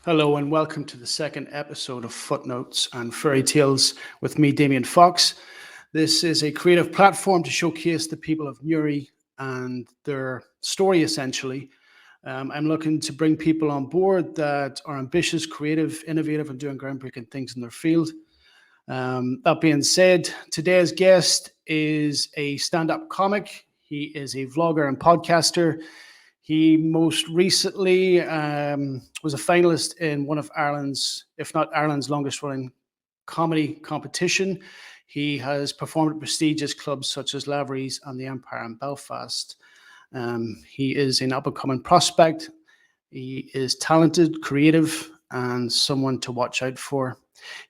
Hello and welcome to the second episode of Footnotes and Fairytales with me, Damien Fox. This is a creative platform to showcase the people of Newry and their story, essentially. I'm looking to bring people on board that are ambitious, creative, innovative, and doing groundbreaking things in their field. That being said, today's guest is a stand-up comic. He is a vlogger and podcaster. He most recently was a finalist in one of Ireland's, if not Ireland's longest running comedy competition. He has performed at prestigious clubs such as Lavery's and the Empire in Belfast. He is an up-and-coming prospect. He is talented, creative, and someone to watch out for.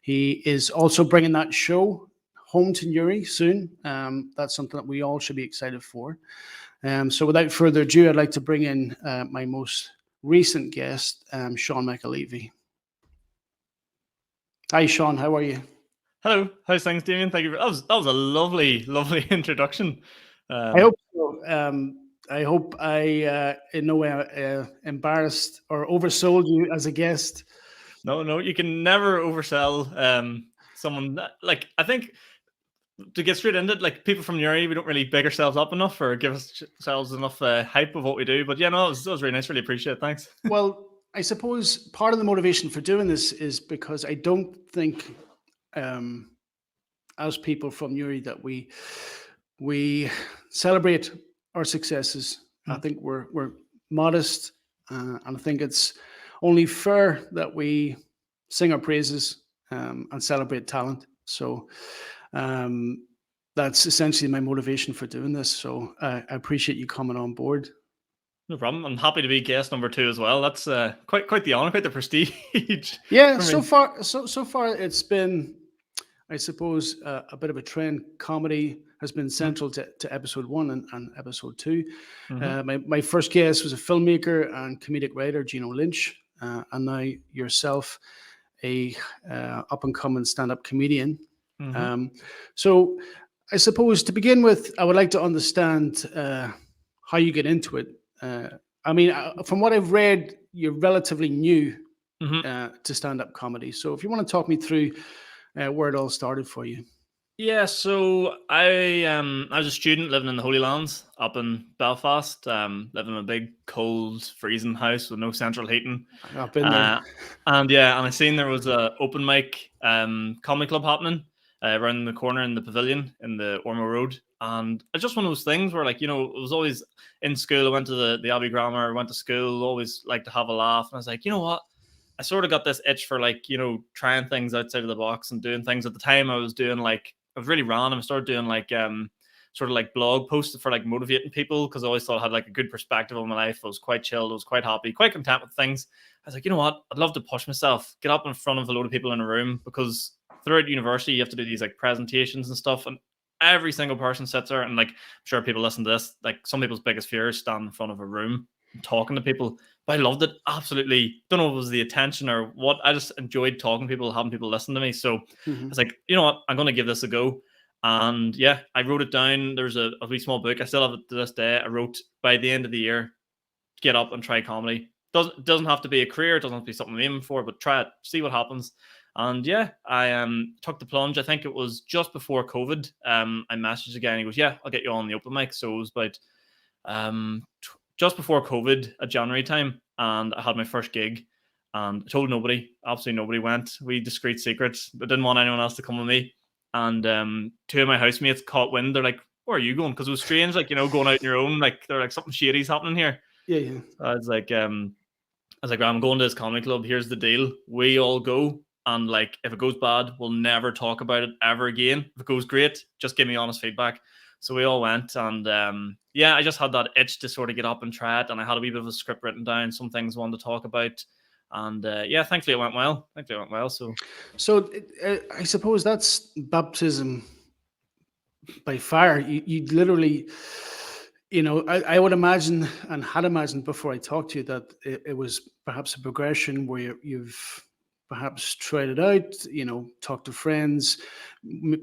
He is also bringing that show home to Newry soon. That's something that we all should be excited for. So without further ado, I'd like to bring in my most recent guest, Sean McAleavey. Hi, Sean. How are you? Hello. How's things, Damien? Thank you. That was a lovely introduction. I hope so. I hope I in no way embarrassed or oversold you as a guest. No, you can never oversell someone. Like, I think, to get straight into it, like, people from Newry, we don't really big ourselves up enough or give ourselves enough hype of what we do. But yeah, no, it was really nice. Really appreciate it. Thanks. Well, I suppose part of the motivation for doing this is because I don't think, as people from Newry, that we celebrate our successes. I think we're modest, and I think it's only fair that we sing our praises and celebrate talent. So that's essentially my motivation for doing this. So I appreciate you coming on board. No problem. I'm happy to be guest number 2 as well. That's quite the honor, quite the prestige. Yeah. So far it's been, I suppose, a bit of a trend. Comedy has been central to episode 1 and episode 2. My first guest was a filmmaker and comedic writer, Gino Lynch, and now yourself, a up-and-coming stand-up comedian. So I suppose to begin with, I would like to understand how you get into it. I mean, from what I've read, you're relatively new to stand-up comedy. So if you want to talk me through where it all started for you. Yeah, so I was a student living in the Holy Lands up in Belfast, living in a big, cold, freezing house with no central heating. I've been there. And I seen there was a open mic comedy club happening around the corner in the pavilion in the Ormo Road. And it's just one of those things where, like, it was always in school. I went to the Abbey Grammar, went to school, always like to have a laugh. And I was like, you know what? I sort of got this itch for, like, trying things outside of the box and doing things. At the time I was doing, like, I was really random. I started doing, like, sort of like blog posts for, like, motivating people, because I always thought I had, like, a good perspective on my life. I was quite chilled. I was quite happy, quite content with things. I was like, you know what? I'd love to push myself, get up in front of a load of people in a room, because throughout university, you have to do these, like, presentations and stuff. And every single person sits there, and, like, I'm sure people listen to this, like, some people's biggest fear is standing in front of a room and talking to people. But I loved it. Absolutely. Don't know if it was the attention or what. I just enjoyed talking to people, having people listen to me. So I was like, you know what? I'm going to give this a go. And yeah, I wrote it down. There's a wee small book. I still have it to this day. I wrote, by the end of the year, get up and try comedy. Doesn't have to be a career. It doesn't have to be something I'm aiming for, but try it, see what happens. And yeah, I took the plunge. I think it was just before COVID. I messaged again. He goes, yeah, I'll get you on the open mic. So it was about just before COVID at January time, and I had my first gig, and I told nobody. Absolutely nobody went. We discreet secrets, but didn't want anyone else to come with me. And 2 of my housemates caught wind. They're like, where are you going? Because it was strange, like, going out on your own. Like, they're like, something shady's happening here. Yeah. So I was like, I'm going to this comedy club. Here's the deal. We all go. And, like, if it goes bad, we'll never talk about it ever again. If it goes great, just give me honest feedback. So we all went, and I just had that itch to sort of get up and try it. And I had a wee bit of a script written down, some things I wanted to talk about. And thankfully it went well. So I suppose that's baptism by fire. You literally, I would imagine, and had imagined before I talked to you, that it was perhaps a progression where you've perhaps tried it out, talked to friends,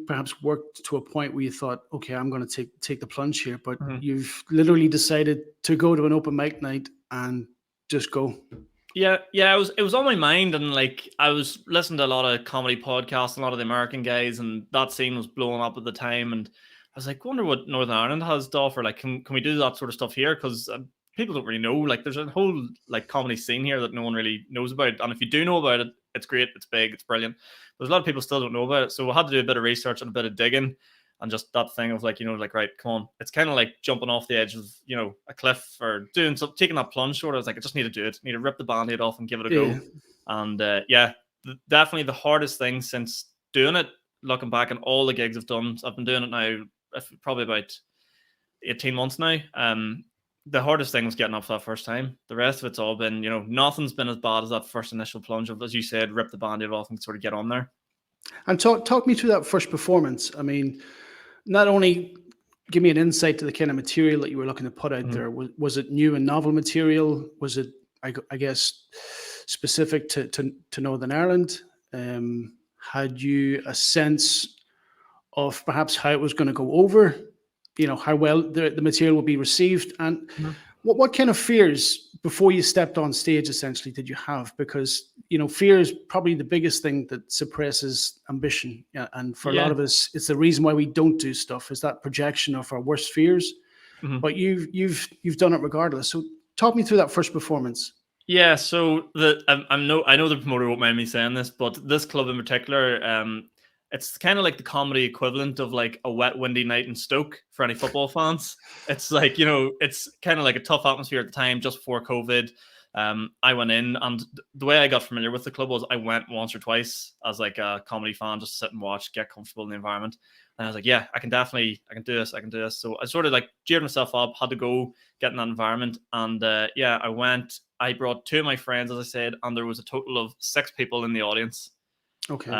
perhaps worked to a point where you thought, okay, I'm going to take the plunge here, but you've literally decided to go to an open mic night and just go. Yeah, it was on my mind, and like I was listening to a lot of comedy podcasts, a lot of the American guys, and that scene was blowing up at the time, and I was like, wonder what Northern Ireland has to offer. Like, can we do that sort of stuff here? Because people don't really know. Like, there's a whole like comedy scene here that no one really knows about, and if you do know about it, it's great, it's big, it's brilliant. There's a lot of people still don't know about it, so we had to do a bit of research and a bit of digging. And just that thing of like, like, right, come on. It's kind of like jumping off the edge of, a cliff or doing something, taking that plunge sort of. I was like, I just need to do it. I need to rip the Band-Aid off and give it a go. And definitely the hardest thing since doing it, looking back and all the gigs I've done, I've been doing it now probably about 18 months now. The hardest thing was getting up for that first time. The rest of it's all been, nothing's been as bad as that first initial plunge of, as you said, rip the Band-Aid off and sort of get on there. And talk me through that first performance. I mean, not only give me an insight to the kind of material that you were looking to put out there. Was it new and novel material? Was it, I guess, specific to Northern Ireland? Had you a sense of perhaps how it was going to go over? How well the material would be received? And what kind of fears before you stepped on stage essentially did you have? Because fear is probably the biggest thing that suppresses ambition, and for a lot of us it's the reason why we don't do stuff, is that projection of our worst fears. But you've done it regardless. So talk me through that first performance. Yeah, so I know the promoter won't mind me saying this, but this club in particular, it's kind of like the comedy equivalent of like a wet, windy night in Stoke for any football fans. It's like, it's kind of like a tough atmosphere at the time, just before COVID. I went in, and the way I got familiar with the club was I went once or twice as like a comedy fan, just to sit and watch, get comfortable in the environment. And I was like, yeah, I can do this. So I sort of like geared myself up, had to go get in that environment. And I went, I brought two of my friends, as I said, and there was a total of 6 people in the audience. Okay.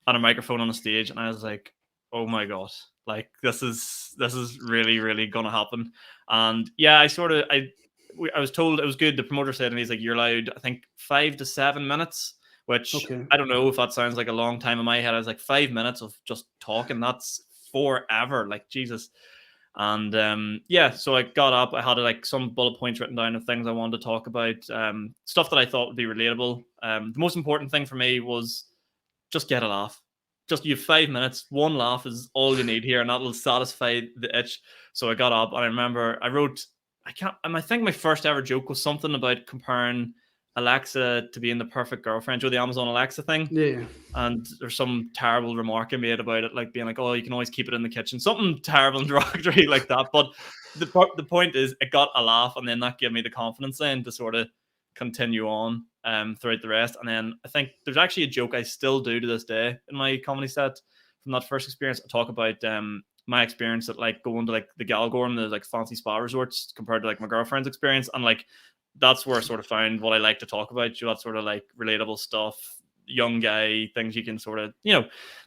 And a microphone on the stage, and I was like, oh my god, like this is really, really gonna happen. And yeah, I was told it was good. The promoter said to me, he's like, you're allowed, I think, 5 to 7 minutes, which I don't know if that sounds like a long time in my head. I was like, 5 minutes of just talking, that's forever, like Jesus. And so I got up, I had like some bullet points written down of things I wanted to talk about, stuff that I thought would be relatable. The most important thing for me was just get a laugh. Just, you have 5 minutes, one laugh is all you need here, and that'll satisfy the itch. So I got up, and I remember I wrote, I think my first ever joke was something about comparing Alexa to being the perfect girlfriend, the Amazon Alexa thing. Yeah. And there's some terrible remark I made about it, like being like, oh, you can always keep it in the kitchen, something terrible and derogatory like that. But the point is, it got a laugh, and then that gave me the confidence then to sort of continue on throughout the rest. And then I think there's actually a joke I still do to this day in my comedy set from that first experience. I talk about my experience at like going to like the Galgore and the like fancy spa resorts compared to like my girlfriend's experience, and like that's where I sort of found what I like to talk about. That sort of like relatable stuff, young guy things you can sort of,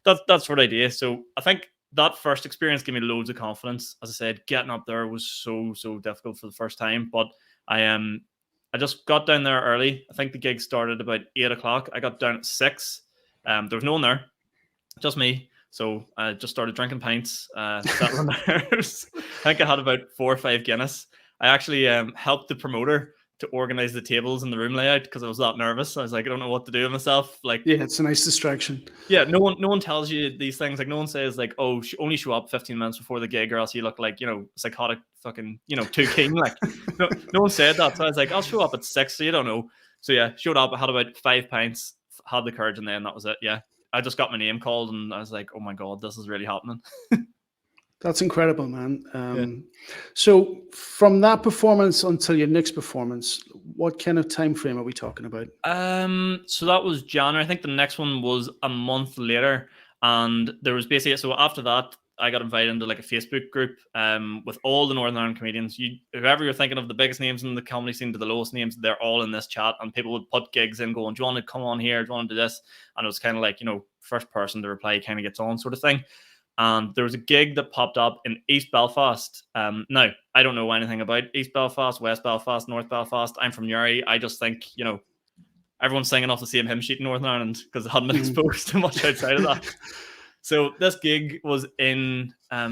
that sort of idea. So I think that first experience gave me loads of confidence. As I said, getting up there was so difficult for the first time, but I just got down there early. I think the gig started about 8 o'clock. I got down at 6. There was no one there, just me. So I just started drinking pints, settling nerves. I think I had about 4 or 5 Guinness. I actually helped the promoter to organize the tables and the room layout because I was that nervous. I was like, I don't know what to do with myself. Like, yeah, it's a nice distraction. Yeah, no one tells you these things. Like, no one says like, oh, only show up 15 minutes before the gig, or else you look like, psychotic fucking, too keen. Like, no one said that. So I was like, I'll show up at 6, so you don't know. So yeah, showed up. I had about 5 pints, had the courage, and then that was it. Yeah, I just got my name called, and I was like, oh my god, this is really happening. That's incredible, man. So from that performance until your next performance, what kind of time frame are we talking about? So that was January. I think the next one was a month later, and there was basically, so after that, I got invited into like a Facebook group with all the Northern Ireland comedians. Whoever you're thinking of, the biggest names in the comedy scene to the lowest names, they're all in this chat, and people would put gigs in going, do you want to come on here? Do you want to do this? And it was kind of like, first person to reply kind of gets on sort of thing. And there was a gig that popped up in East Belfast. Now, I don't know anything about East Belfast, West Belfast, North Belfast. I'm from Newry. I just think, everyone's singing off the same hymn sheet in Northern Ireland because it hadn't been Mhm. exposed to much outside of that. So this gig was in I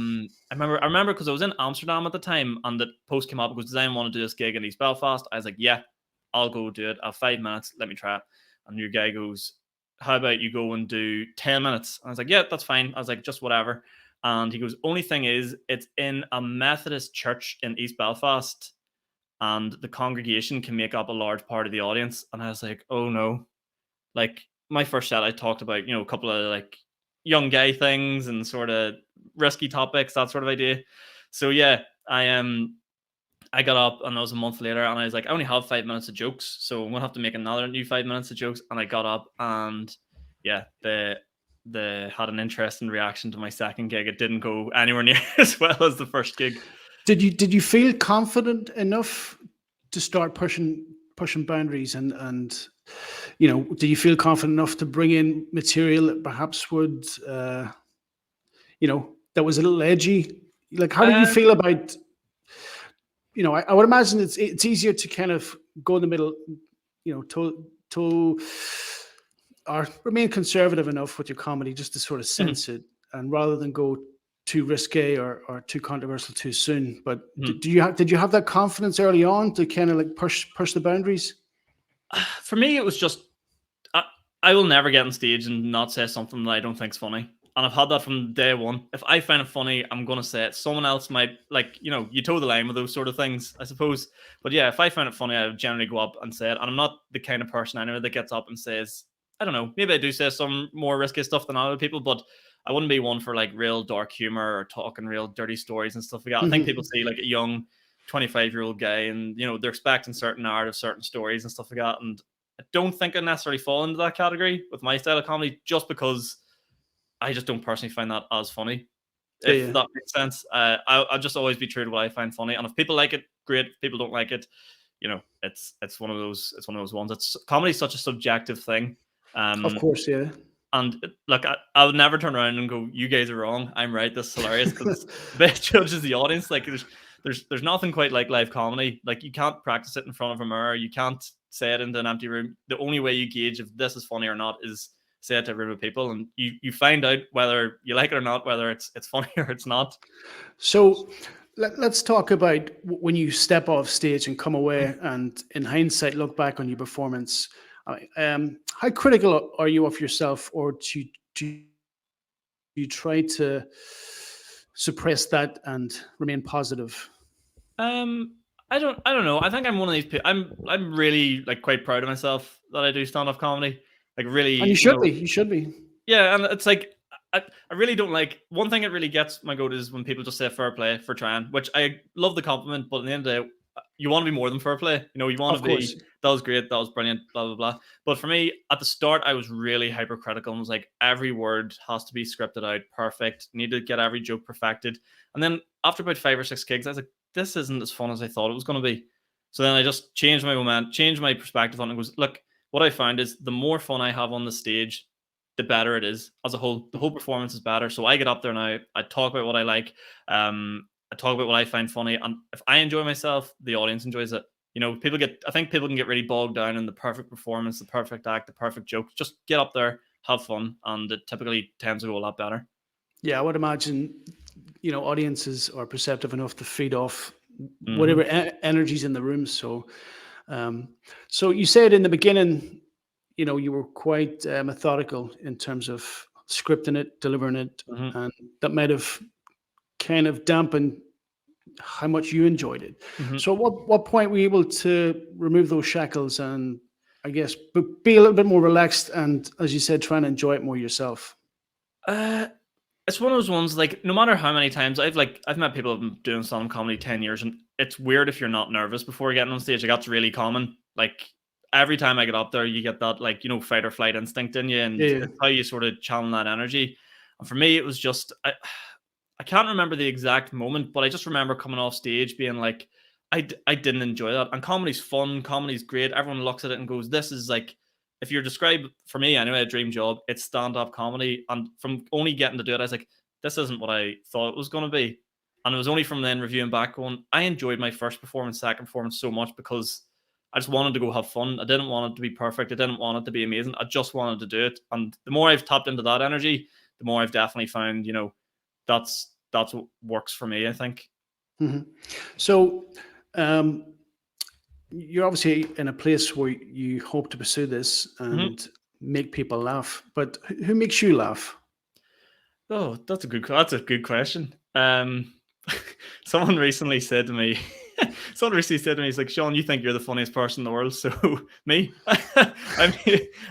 remember because I was in Amsterdam at the time, and the post came up because Design want to do this gig in East Belfast. I was like, yeah, I'll go do it. I have 5 minutes. Let me try it. And your guy goes, how about you go and do 10 minutes? I was like, yeah, that's fine. I was like, just whatever. And he goes, only thing is, it's in a Methodist church in East Belfast, and the congregation can make up a large part of the audience. And I was like, oh no. Like, my first set, I talked about, a couple of like young guy things and sort of risky topics, that sort of idea. So yeah, I got up, and that was a month later, and I was like, I only have 5 minutes of jokes, so I'm gonna have to make another new 5 minutes of jokes. And I got up, and yeah, they had an interesting reaction to my second gig. It didn't go anywhere near as well as the first gig. Did you feel confident enough to start pushing boundaries, and did you feel confident enough to bring in material that perhaps would that was a little edgy? Like, how did you feel about, I would imagine it's easier to kind of go in the middle, to or remain conservative enough with your comedy just to sort of sense it, and rather than go too risque or too controversial too soon. But did you have that confidence early on to kind of like push the boundaries? For me, it was just I will never get on stage and not say something that I don't think's funny. And I've had that from day one. If I find it funny, I'm going to say it. Someone else might, like, you toe the line with those sort of things, I suppose. But yeah, if I find it funny, I would generally go up and say it. And I'm not the kind of person anyway that gets up and says, I don't know, maybe I do say some more risky stuff than other people, but I wouldn't be one for like real dark humor or talking real dirty stories and stuff like that. I think people see like a young 25-year-old guy, and they're expecting certain narrative, certain stories and stuff like that. And I don't think I necessarily fall into that category with my style of comedy, just because I just don't personally find that as funny. If that makes sense. I'll just always be true to what I find funny, and if people like it, great. If people don't like it, it's one of those ones. It's comedy's such a subjective thing. Of course, yeah. And look, I would never turn around and go, "You guys are wrong. I'm right. This is hilarious." Because that judges the audience. Like there's nothing quite like live comedy. Like you can't practice it in front of a mirror. You can't say it into an empty room. The only way you gauge if this is funny or not is say it to a room of people, and you find out whether you like it or not, whether it's funny or it's not. So let's talk about when you step off stage and come away, and in hindsight, look back on your performance. How critical are you of yourself, or do you try to suppress that and remain positive? I don't know. I think I'm one of these people. I'm really like quite proud of myself that I do stand-up comedy. Like really, And you should be. You should be. yeah, and it's like I really don't like one thing that really gets my goat is when people just say fair play for trying, which I love the compliment, but at the end of the day, you want to be more than fair play. You want Of to be course. that was great, that was brilliant, blah blah blah. But for me, at the start, I was really hypercritical and was like, every word has to be scripted out, perfect. Need to get every joke perfected. And then after about 5 or 6 gigs, I was like, this isn't as fun as I thought it was going to be. So then I just changed my moment, changed my perspective on it, and goes, look, what I found is the more fun I have on the stage, the better it is as a whole. The whole performance is better. So I get up there now, I talk about what I like, I talk about what I find funny, and if I enjoy myself, the audience enjoys it. I think people can get really bogged down in the perfect performance, the perfect act, the perfect joke. Just get up there, have fun, and it typically tends to go a lot better. Yeah, I would imagine, audiences are perceptive enough to feed off whatever energy's in the room. So, so you said in the beginning, you were quite methodical in terms of scripting it, delivering it, and that might have kind of dampened how much you enjoyed it. So, at what point were you able to remove those shackles and, I guess, be a little bit more relaxed and, as you said, try and enjoy it more yourself? It's one of those ones, like, no matter how many times I've met people who've been doing stand-up comedy 10 years, and it's weird if you're not nervous before getting on stage. Like, that's really common. Like, every time I get up there, you get that, like, fight or flight instinct in you, and Yeah. it's how you sort of channel that energy. And for me, it was just, I can't remember the exact moment, but I just remember coming off stage being like, I didn't enjoy that. And comedy's fun, comedy's great. Everyone looks at it and goes, this is like, if you're described, for me anyway, a dream job, it's stand-up comedy. And from only getting to do it, I was like, this isn't what I thought it was going to be. And it was only from then reviewing back going, I enjoyed my first performance, second performance so much because I just wanted to go have fun. I didn't want it to be perfect. I didn't want it to be amazing. I just wanted to do it. And the more I've tapped into that energy, the more I've definitely found, that's what works for me, I think. Mm-hmm. So you're obviously in a place where you hope to pursue this and make people laugh, but who makes you laugh? Oh, that's a good question. Someone recently said to me, he's like, Sean, you think you're the funniest person in the world, so me,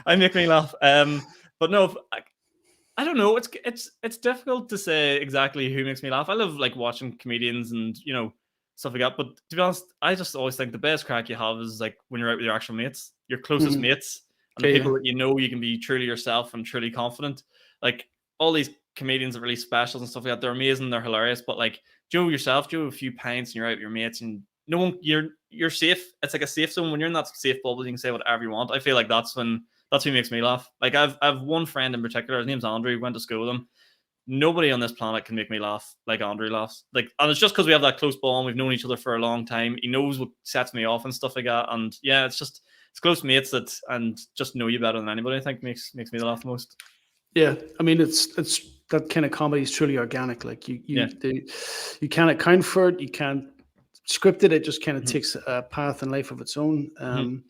I make me laugh. But no, I don't know. It's difficult to say exactly who makes me laugh. I love like watching comedians and stuff like that. But to be honest, I just always think the best crack you have is like when you're out with your actual mates, your closest Mhm. mates, and the Okay, people yeah. that you can be truly yourself and truly confident. Like all these comedians that release specials and stuff like that, they're amazing, they're hilarious. But like Joe yourself, Joe, a few pints and you're out with your mates and no one, you're safe. It's like a safe zone. When you're in that safe bubble, you can say whatever you want. I feel like that's who makes me laugh. Like I've one friend in particular. His name's Andrew. Went to school with him. Nobody on this planet can make me laugh like Andrew laughs. Like, and it's just because we have that close bond. We've known each other for a long time. He knows what sets me off and stuff like that. And yeah, it's close mates and just know you better than anybody. I think makes me laugh the most. Yeah, I mean it's that kind of comedy is truly organic. Like Yeah. you can't account for it. You can't script it. It just kind of Mhm. takes a path in life of its own. Mhm.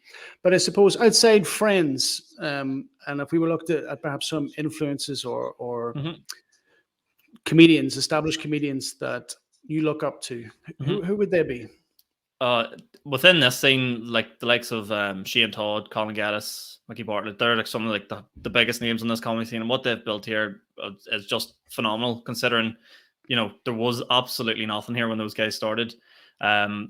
But I suppose outside Friends, and if we were looked at perhaps some influences or Mhm. comedians, established comedians that you look up to, Mhm. who would they be? Within this scene, like the likes of Shane Todd, Colin Gaddis, Mickey Bartlett, they're like some of like the biggest names in this comedy scene, and what they've built here is just phenomenal. Considering, there was absolutely nothing here when those guys started.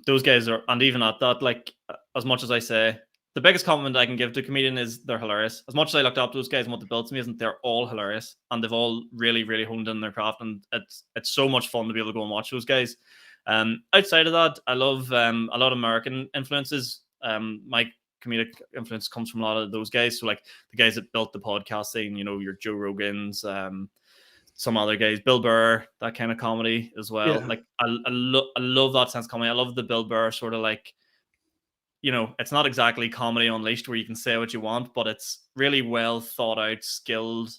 Those guys are, and even at that, like as much as I say, the biggest compliment I can give to a comedian is they're hilarious. As much as I looked up to those guys and what they built to me, isn't they're all hilarious, and they've all really, really honed in their craft, and it's so much fun to be able to go and watch those guys. Outside of that, I love a lot of American influences. My comedic influence comes from a lot of those guys. So like the guys that built the podcast scene, your Joe Rogans, some other guys, Bill Burr, that kind of comedy as well. Yeah. Like I love that sense of comedy. I love the Bill Burr sort of like, it's not exactly comedy unleashed where you can say what you want, but it's really well thought out, skilled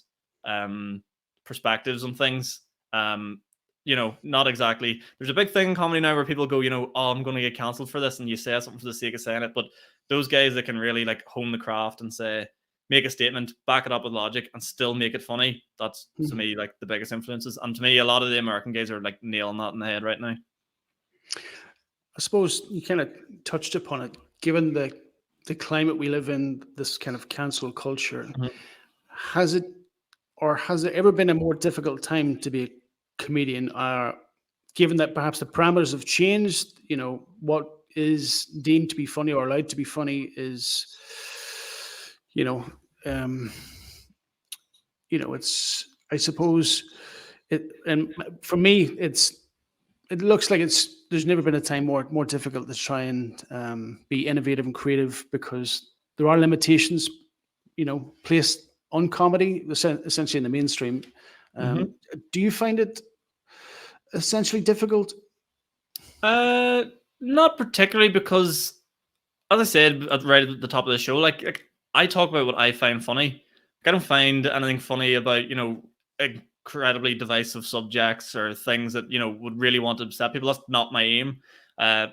perspectives on things. Not exactly. There's a big thing in comedy now where people go, oh, I'm going to get cancelled for this, and you say something for the sake of saying it. But those guys that can really like hone the craft and say, make a statement, back it up with logic, and still make it funny. That's to me like the biggest influences. And to me, a lot of the American guys are like nailing that in the head right now. I suppose you kind of touched upon it. Given the climate we live in, this kind of cancel culture, has it ever been a more difficult time to be a comedian? Given that perhaps the parameters have changed, what is deemed to be funny or allowed to be funny is, you know, um, it's, I suppose, and for me, it looks like there's never been a time more difficult to try and be innovative and creative because there are limitations, placed on comedy, essentially in the mainstream. Do you find it essentially difficult? Not particularly, because as I said right at the top of the show, like I talk about what I find funny. Like, I don't find anything funny about incredibly divisive subjects or things that would really want to upset people. That's not my aim.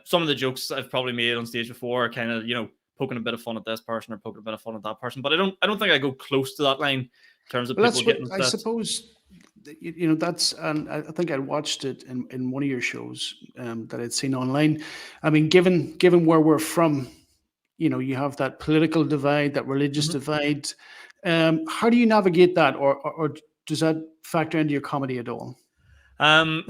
Some of the jokes I've probably made on stage before are kind of poking a bit of fun at this person or poking a bit of fun at that person, but I don't think I go close to that line in terms of Well, people that's what getting I upset. suppose. That's, and I think I watched it in one of your shows that I'd seen online. I mean, given where we're from, you have that political divide, that religious divide. How do you navigate that, or does that factor into your comedy at all? Um,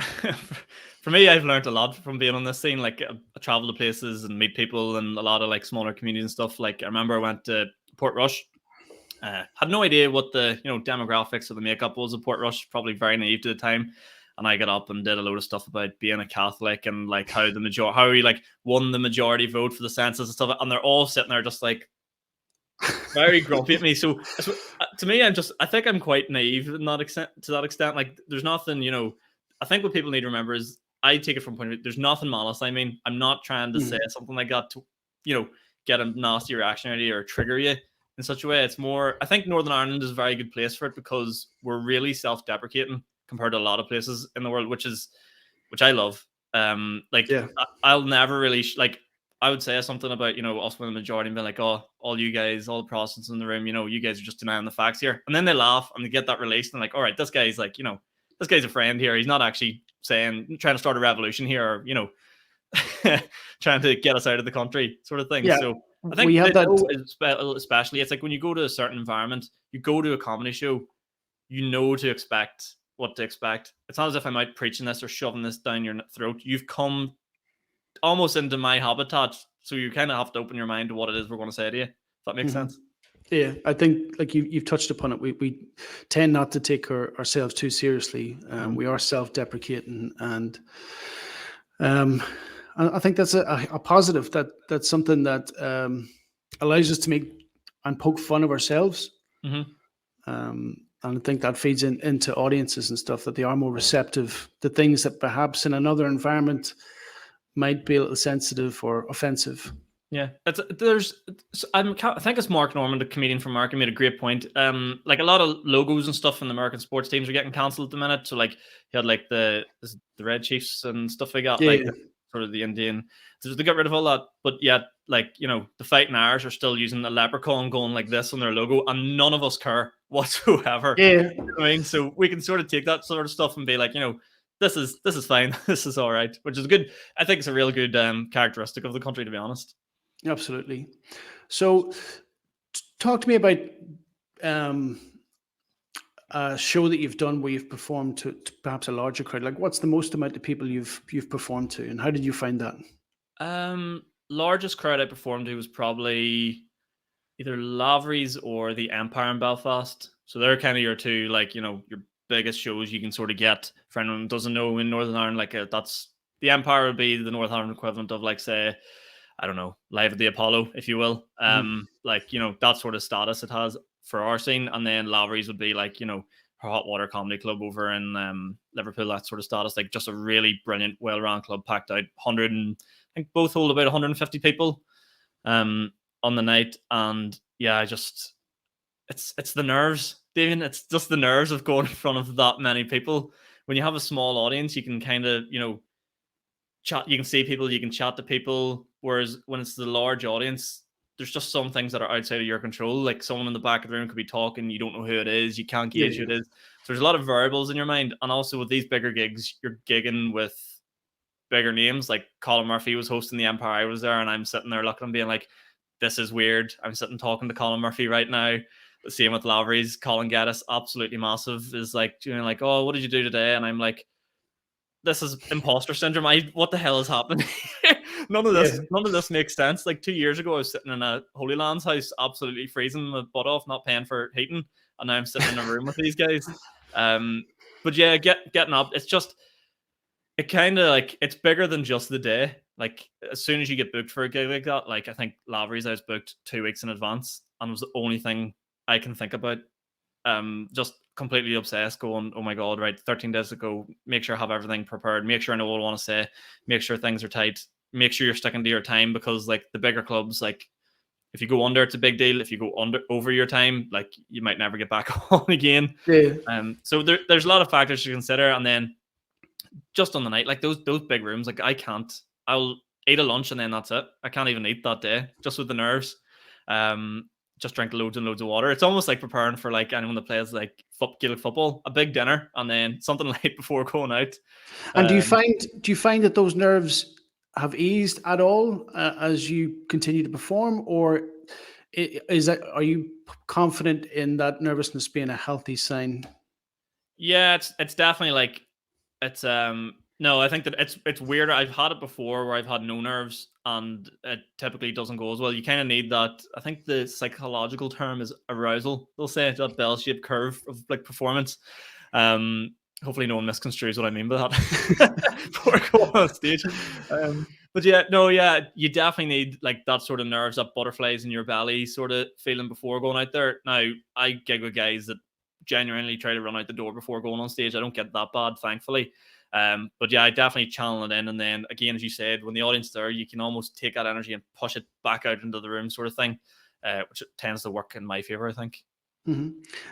for me, I've learned a lot from being on this scene. Like I travel to places and meet people and a lot of like smaller communities and stuff. Like I remember I went to Portrush. Had no idea what the demographics of the makeup was of Portrush. Probably very naive to the time. And I got up and did a load of stuff about being a Catholic and like how he like won the majority vote for the census and stuff. And they're all sitting there just like very grumpy at me. So to me, I think I'm quite naive in that extent. To that extent, like there's nothing, I think what people need to remember is I take it from point of view. There's nothing malice. I mean, I'm not trying to say something like that to, get a nasty reaction out of you or trigger you in such a way. It's more, I think Northern Ireland is a very good place for it because we're really self-deprecating compared to a lot of places in the world, which I love. I'll never really like, I would say something about, us with the majority and be like, oh, all you guys, all the Protestants in the room, you guys are just denying the facts here. And then they laugh and they get that release and they're like, all right, this guy's like, this guy's a friend here. He's not actually trying to start a revolution here or, trying to get us out of the country sort of thing. Yeah, so I think we have that, especially, it's like when you go to a certain environment, you go to a comedy show, to expect what to expect. It's not as if I'm out preaching this or shoving this down your throat. You've come almost into my habitat, so you kind of have to open your mind to what it is we're going to say to you, if that makes sense. Yeah, I think like you've touched upon it. We tend not to take ourselves too seriously. We are self-deprecating, and I think that's a positive. That's something that allows us to make and poke fun of ourselves. And I think that feeds into audiences and stuff, that they are more receptive to things that perhaps in another environment might be a little sensitive or offensive. Yeah, I think it's Mark Norman, the comedian from America, made a great point. Like a lot of logos and stuff in the American sports teams are getting cancelled at the minute. So like you had like the Red Chiefs and stuff like that, like sort of the Indian. So they got rid of all that, but yet like the Fighting Irish are still using a leprechaun going like this on their logo, and none of us care whatsoever. Yeah, I mean, so we can sort of take that sort of stuff and be like, this is fine, this is all right, which is good. I think it's a real good characteristic of the country, to be honest. Absolutely. So, talk to me about a show that you've done where you've performed to perhaps a larger crowd. Like, what's the most amount of people you've performed to, and how did you find that? Largest crowd I performed to was probably either Lavery's or the Empire in Belfast. So they're kind of your two, like, your biggest shows you can sort of get. For anyone who doesn't know, in Northern Ireland, like that's the Empire would be the Northern Ireland equivalent of, like, say, I don't know, Live at the Apollo, if you will. Like, that sort of status it has for our scene. And then Lavery's would be like, her Hot Water Comedy Club over in Liverpool, that sort of status. Like, just a really brilliant, well-run club, packed out. 100 and I think both hold about 150 people on the night. And yeah, it's the nerves, Damien. It's just the nerves of going in front of that many people. When you have a small audience, you can kind of, chat, you can see people, you can chat to people. Whereas when it's the large audience, there's just some things that are outside of your control. Like someone in the back of the room could be talking, you don't know who it is, you can't gauge who it is. So there's a lot of variables in your mind. And also with these bigger gigs, you're gigging with bigger names. Like Colin Murphy was hosting the Empire, I was there, and I'm sitting there looking and being like, this is weird. I'm sitting talking to Colin Murphy right now. The same with Lavery's. Colin Geddes, absolutely massive, is like doing like, oh, what did you do today? And I'm like, this is imposter syndrome. What the hell is happening? None of this makes sense. Like 2 years ago, I was sitting in a Holy Land's house, absolutely freezing my butt off, not paying for heating, and now I'm sitting in a room with these guys. But yeah, getting up, it's just, it kind of like, it's bigger than just the day. Like as soon as you get booked for a gig like that, like I think Lavery's, I was booked 2 weeks in advance, and it was the only thing I can think about. Just completely obsessed, going, oh my god, right, 13 days ago, make sure I have everything prepared, make sure I know what I want to say, make sure things are tight, make sure you're sticking to your time, because like the bigger clubs, like if you go under, it's a big deal. If you go over your time, like you might never get back on again. So there's a lot of factors to consider. And then just on the night, like those big rooms, like I'll eat a lunch and then that's it. I can't even eat that day, just with the nerves. Just drink loads and loads of water. It's almost like preparing for like anyone that plays like Gaelic football, a big dinner and then something light before going out. And do you find that those nerves have eased at all as you continue to perform, or are you confident in that nervousness being a healthy sign? Yeah, it's definitely like, it's no, I think that it's weirder. I've had it before where I've had no nerves and it typically doesn't go as well. You kind of need that. I think the psychological term is arousal. They'll say that bell-shaped curve of like performance. Hopefully no one misconstrues what I mean by that before going on stage. But yeah, you definitely need like that sort of nerves, that butterflies in your belly sort of feeling before going out there. Now, I gig with guys that genuinely try to run out the door before going on stage. I don't get that bad, thankfully. But yeah, I definitely channel it in, and then again, as you said, when the audience is there, you can almost take that energy and push it back out into the room, sort of thing, which tends to work in my favor, I think.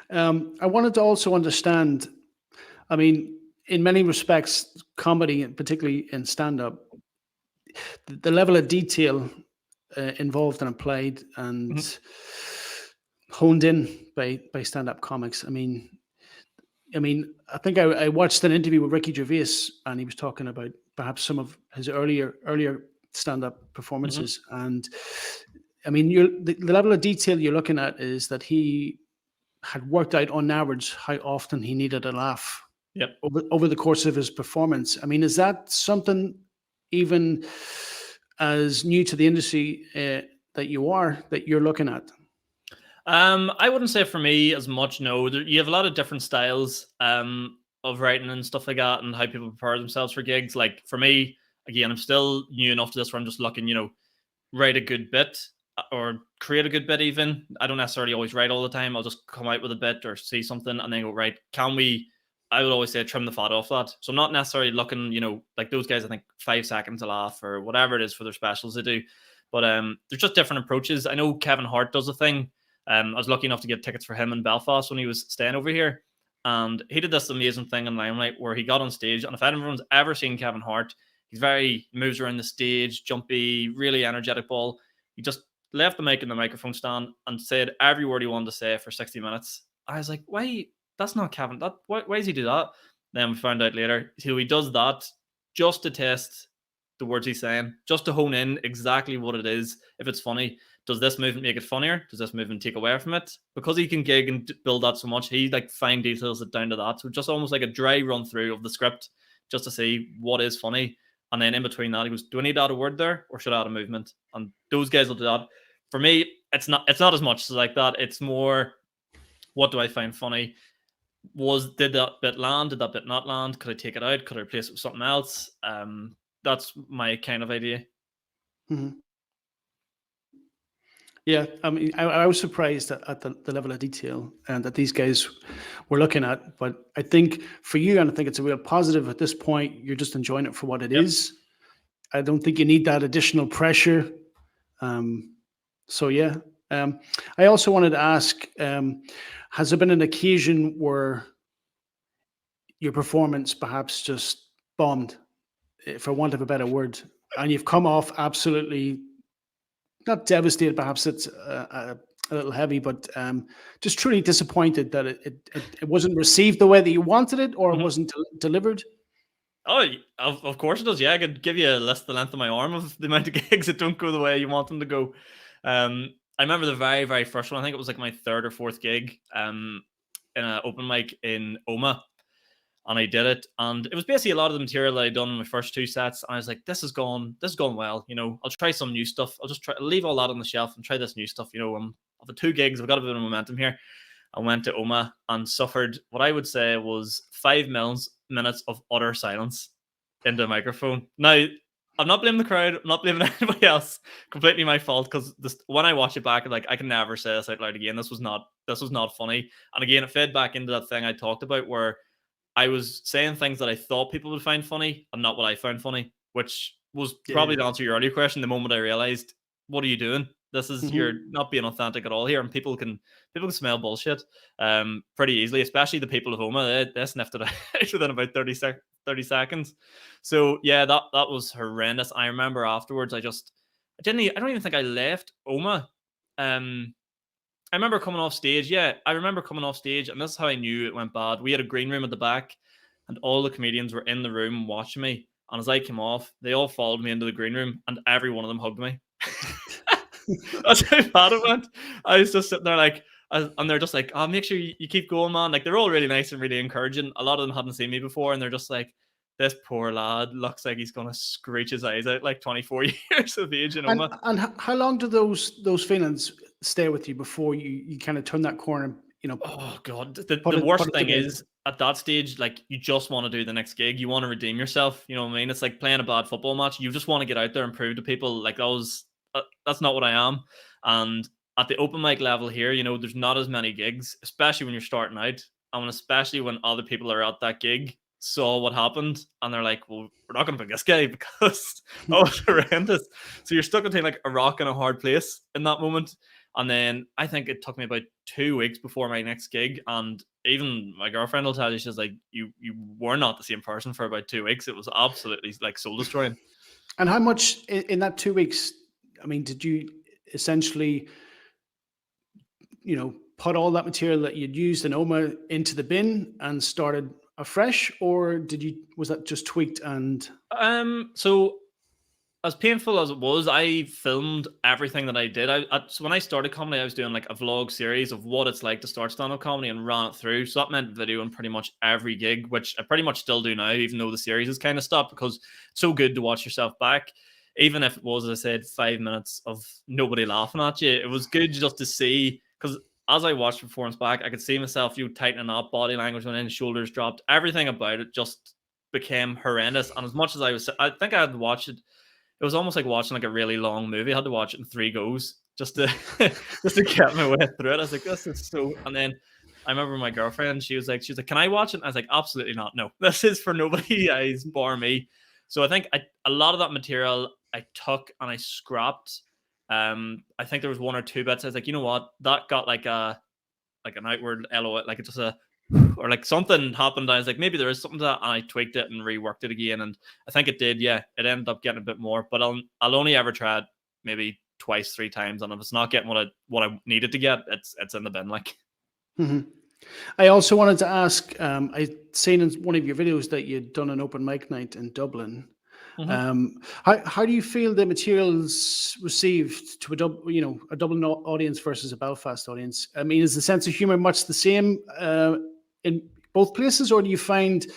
I wanted to also understand, I mean, in many respects, comedy, and particularly in stand-up, the level of detail involved and applied and honed in by stand-up comics. I mean, I think I watched an interview with Ricky Gervais, and he was talking about perhaps some of his earlier stand-up performances. And I mean, the level of detail you're looking at is that he had worked out on average how often he needed a laugh Yep. over the course of his performance. I mean, is that something even as new to the industry that you're looking at? I wouldn't say for me as much. No, you have a lot of different styles of writing and stuff like that, and how people prepare themselves for gigs. Like for me, again, I'm still new enough to this where I'm just looking, write a good bit or create a good bit. Even I don't necessarily always write all the time. I'll just come out with a bit or see something and then go, right, can we? I would always say trim the fat off that. So I'm not necessarily looking, like those guys. I think 5 seconds a laugh or whatever it is for their specials they do. But there's just different approaches. I know Kevin Hart does a thing. I was lucky enough to get tickets for him in Belfast when he was staying over here. And he did this amazing thing in Limelight where he got on stage. And if anyone's ever seen Kevin Hart, he moves around the stage, jumpy, really energetic ball. He just left the mic in the microphone stand and said every word he wanted to say for 60 minutes. I was like, why? That's not Kevin. Why does he do that? Then we found out later. He does that just to test the words he's saying, just to hone in exactly what it is, if it's funny. Does this movement make it funnier? Does this movement take away from it? Because he can gig and build that so much, he fine details it down to that. So just almost like a dry run through of the script just to see what is funny. And then in between that, he goes, do I need to add a word there or should I add a movement? And those guys will do that. For me, it's not as much like that. It's more, what do I find funny? Did that bit land? Did that bit not land? Could I take it out? Could I replace it with something else? That's my kind of idea. Mm-hmm. Yeah, I mean, I was surprised at the level of detail and that these guys were looking at. But I think for you, and I think it's a real positive at this point, you're just enjoying it for what it is. I don't think you need that additional pressure. So yeah. I also wanted to ask, has there been an occasion where your performance perhaps just bombed, for want of a better word, and you've come off absolutely not devastated, perhaps it's a little heavy, but just truly disappointed that it wasn't received the way that you wanted it, or it wasn't delivered? Oh, of course it does. Yeah, I could give you a list the length of my arm of the amount of gigs that don't go the way you want them to go. I remember the very, very first one. I think it was like my 3rd or 4th gig in an open mic in Oma. And I did it, and it was basically a lot of the material that I'd done in my first 2 sets. And I was like, this has gone well. I'll try some new stuff. I'll leave all that on the shelf and try this new stuff. Of the 2 gigs, I've got a bit of momentum here. I went to Oma and suffered what I would say was 5 minutes of utter silence into a microphone. Now, I'm not blaming the crowd. I'm not blaming anybody else. Completely my fault, because when I watch it back, I can never say this out loud again. This was not funny. And again, it fed back into that thing I talked about where I was saying things that I thought people would find funny and not what I found funny, which was probably to answer your earlier question. The moment I realized, what are you doing? This is you're not being authentic at all here, and people can smell bullshit pretty easily, especially the people of Homa. They sniffed it out within about 30 seconds. So yeah, that was horrendous. I remember afterwards, I don't even think I left Oma. I remember coming off stage. Yeah, I remember coming off stage, and this is how I knew it went bad. We had a green room at the back, and all the comedians were in the room watching me. And as I came off, they all followed me into the green room, and every one of them hugged me. That's how bad it went. I was just sitting there and they're just like, oh, make sure you keep going, man. Like, they're all really nice and really encouraging. A lot of them hadn't seen me before, and they're just like, this poor lad looks like he's going to screech his eyes out, like 24 years of age. And how long do those feelings stay with you before you kind of turn that corner? Oh God, the worst thing is at that stage, like, you just want to do the next gig. You want to redeem yourself. You know what I mean? It's like playing a bad football match. You just want to get out there and prove to people like that's not what I am. And at the open mic level here, there's not as many gigs, especially when you're starting out. and especially when other people are at that gig saw what happened, and they're like, well, we're not going to pick this guy because that was horrendous. So you're stuck between like a rock and a hard place in that moment. And then I think it took me about 2 weeks before my next gig, and even my girlfriend will tell you, she's like, you were not the same person for about 2 weeks. It was absolutely like soul destroying. And how much in that 2 weeks? I mean, did you essentially, put all that material that you'd used in Oma into the bin and started afresh, or was that just tweaked and? So as painful as it was, I filmed everything that I did. So when I started comedy, I was doing like a vlog series of what it's like to start stand-up comedy and ran it through. So that meant videoing pretty much every gig, which I pretty much still do now, even though the series has kind of stopped, because it's so good to watch yourself back. Even if it was, as I said, 5 minutes of nobody laughing at you, it was good just to see, because as I watched the performance back, I could see myself, tightening up, body language went in, shoulders dropped, everything about it just became horrendous. And as much as I think I had to watch it. It was almost like watching like a really long movie. I had to watch it in 3 goes just to just to get my way through it. I was like, this is so. And then I remember my girlfriend. She was like, can I watch it? And I was like, absolutely not. No, this is for nobody else bar me. So I think a lot of that material I took and I scrapped. I think there was 1 or 2 bits. I was like, you know what? That got like an outward LO, like it's just a. Or like something happened. I was like, maybe there is something to that, and I tweaked it and reworked it again, and I think it did. Yeah, it ended up getting a bit more, but I'll only ever try it maybe twice, 3 times, and if it's not getting what I needed to get, it's in the bin. Like, I also wanted to ask. I'd seen in one of your videos that you'd done an open mic night in Dublin. How do you feel the materials received to a Dublin audience versus a Belfast audience? I mean, is the sense of humor much the same in both places, or do you find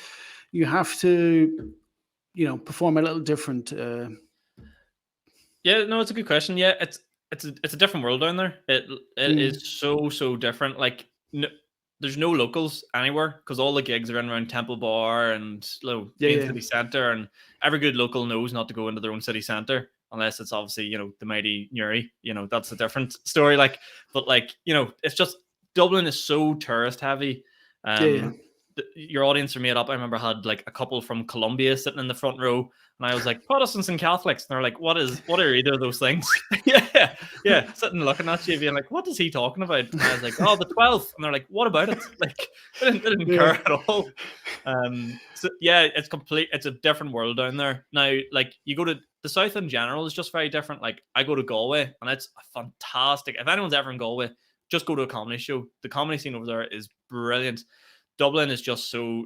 you have to, perform a little different? Yeah, no, it's a good question. Yeah, it's a different world down there. It is so different. Like, there's no locals anywhere because all the gigs are in around Temple Bar and Main City Centre, and every good local knows not to go into their own city centre unless it's obviously the mighty Newry. That's a different story. Like, but like it's just Dublin is so tourist heavy. Your audience are made up. I remember I had like a couple from Colombia sitting in the front row, and I was like, Protestants and Catholics, and they're like, what are either of those things? yeah, sitting looking at you, being like, what is he talking about? And I was like, oh, the 12th, and they're like, what about it? Like, they didn't care at all. So yeah, it's a different world down there now. Like, you go to the south in general is just very different. Like, I go to Galway, and it's fantastic. If anyone's ever in Galway, just go to a comedy show. The comedy scene over there is brilliant. Dublin is just so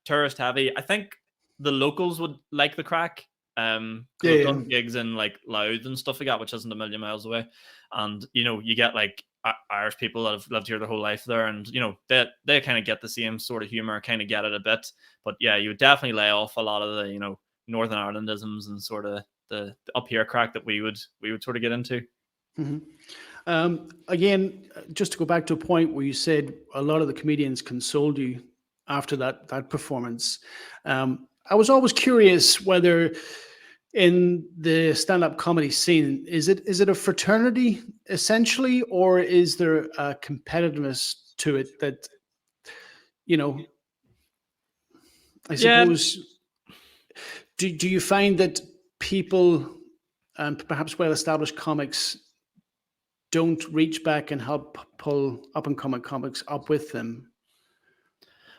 tourist heavy. I think the locals would like the crack. I've done gigs in like Louth and stuff like that, which isn't a million miles away, and you get like Irish people that have lived here their whole life there, and they kind of get the same sort of humor, kind of get it a bit. But yeah, you would definitely lay off a lot of the Northern Irelandisms and sort of the up here crack that we would sort of get into. Again, just to go back to a point where you said a lot of the comedians consoled you after that performance. I was always curious whether in the stand-up comedy scene, is it a fraternity essentially, or is there a competitiveness to it that, I suppose, do you find that people and perhaps well-established comics don't reach back and help pull up-and-coming comics up with them?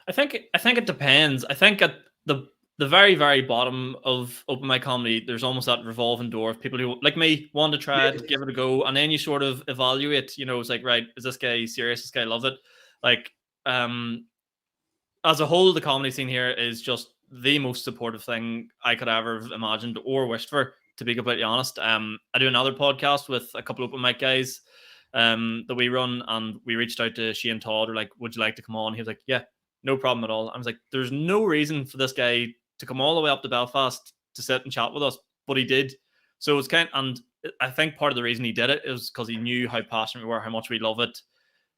I think it depends. I think at the very, very bottom of open mic comedy, there's almost that revolving door of people who, like me, want to try it, give it a go, and then you sort of evaluate. It's like, right, is this guy serious? This guy loves it. Like, as a whole, the comedy scene here is just the most supportive thing I could ever have imagined or wished for, to be completely honest. I do another podcast with a couple of open mic guys that we run, and we reached out to Shane Todd. We're like, would you like to come on? He was like, yeah, no problem at all. I was like, there's no reason for this guy to come all the way up to Belfast to sit and chat with us, but he did. So it's and I think part of the reason he did it is because he knew how passionate we were, how much we love it.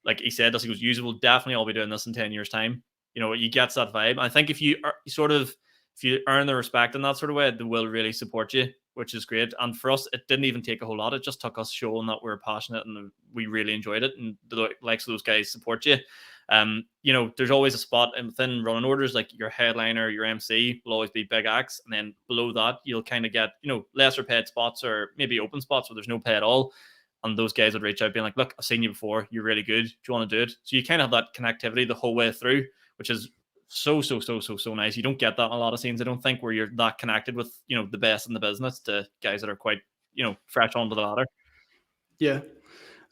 Like he said this, he goes, you will definitely all be doing this in 10 years time. You get that vibe. I think if you earn the respect in that sort of way, they will really support you, which is great. And for us, it didn't even take a whole lot. It just took us showing that we're passionate and we really enjoyed it, and the likes of those guys support you. There's always a spot and within running orders, like your headliner, your MC will always be big acts, and then below that you'll kind of get lesser paid spots or maybe open spots where there's no pay at all. And those guys would reach out being like, look, I've seen you before, you're really good, do you want to do it? So you kind of have that connectivity the whole way through, which is so nice. You don't get that in a lot of scenes, I don't think, where you're that connected with the best in the business to guys that are quite fresh onto the ladder. Yeah.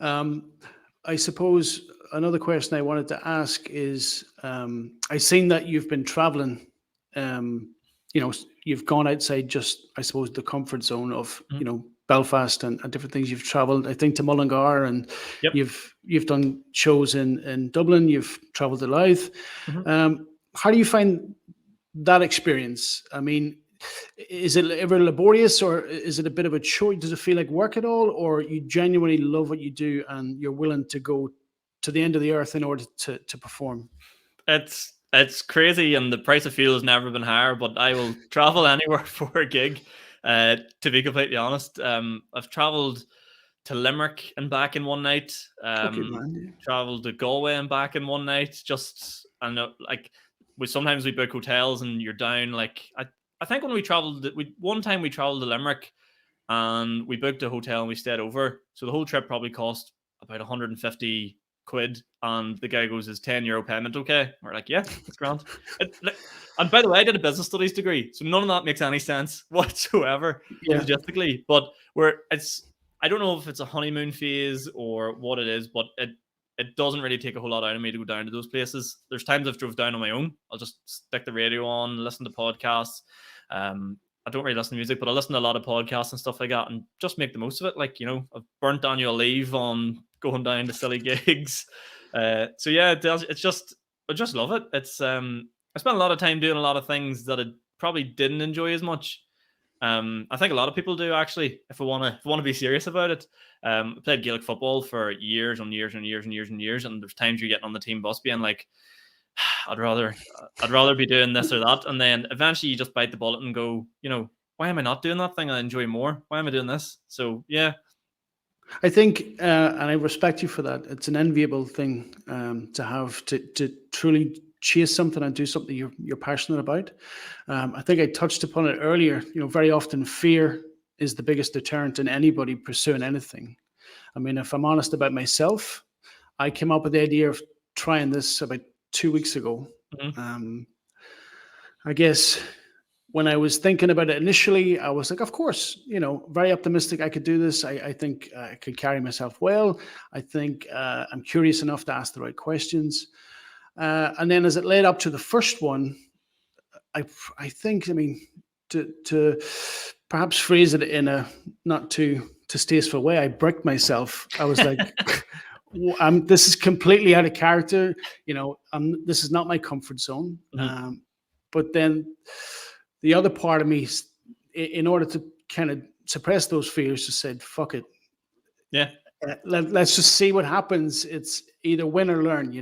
I suppose another question I wanted to ask is, I've seen that you've been traveling, you've gone outside just, I suppose, the comfort zone of, Belfast and different things. You've traveled, I think, to Mullingar, and Yep. you've done shows in Dublin. You've traveled to Louth. How do you find that experience? I mean, is it ever laborious, or is it a bit of a chore? Does it feel like work at all, or you genuinely love what you do and you're willing to go to the end of the earth in order to perform? It's crazy, and the price of fuel has never been higher, but I will travel anywhere for a gig. To be completely honest, I've traveled to Limerick and back in one night. Traveled to Galway and back in one night. Sometimes we book hotels and you're down. Like I think when we traveled, one time we traveled to Limerick and we booked a hotel and we stayed over. So the whole trip probably cost about 150 quid, and the guy goes, "Is €10 payment okay?" We're like, "Yeah, it's grand." And by the way, I did a business studies degree, so none of that makes any sense whatsoever logistically. But I don't know if it's a honeymoon phase or what it is, but it doesn't really take a whole lot out of me to go down to those places. There's times I've drove down on my own. I'll just stick the radio on, listen to podcasts. I don't really listen to music, but I listen to a lot of podcasts and stuff like that, and just make the most of it. Like, I've burnt annual leave on going down to silly gigs. So yeah, I just love it. It's I spent a lot of time doing a lot of things that I probably didn't enjoy as much. I think a lot of people do, actually, if I want to be serious about it. I played Gaelic football for years and years and years and years and years, and there's times you're getting on the team bus being like, I'd rather be doing this or that, and then eventually you just bite the bullet and go, why am I not doing that thing I enjoy more? Why am I doing this? So yeah, I think, and I respect you for that. It's an enviable thing to have, to truly chase something and do something you're passionate about. I think I touched upon it earlier. Very often fear is the biggest deterrent in anybody pursuing anything. I mean, if I'm honest about myself, I came up with the idea of trying this about 2 weeks ago. I guess when I was thinking about it initially, I was like, of course, very optimistic I could do this. I think I could carry myself well. I think I'm curious enough to ask the right questions. And then as it led up to the first one, I think, to perhaps phrase it in a not too distasteful way, I bricked myself. I was like, this is completely out of character. This is not my comfort zone. But then the other part of me, in order to kind of suppress those fears, just said, fuck it. Yeah. Let's just see what happens. It's either win or learn,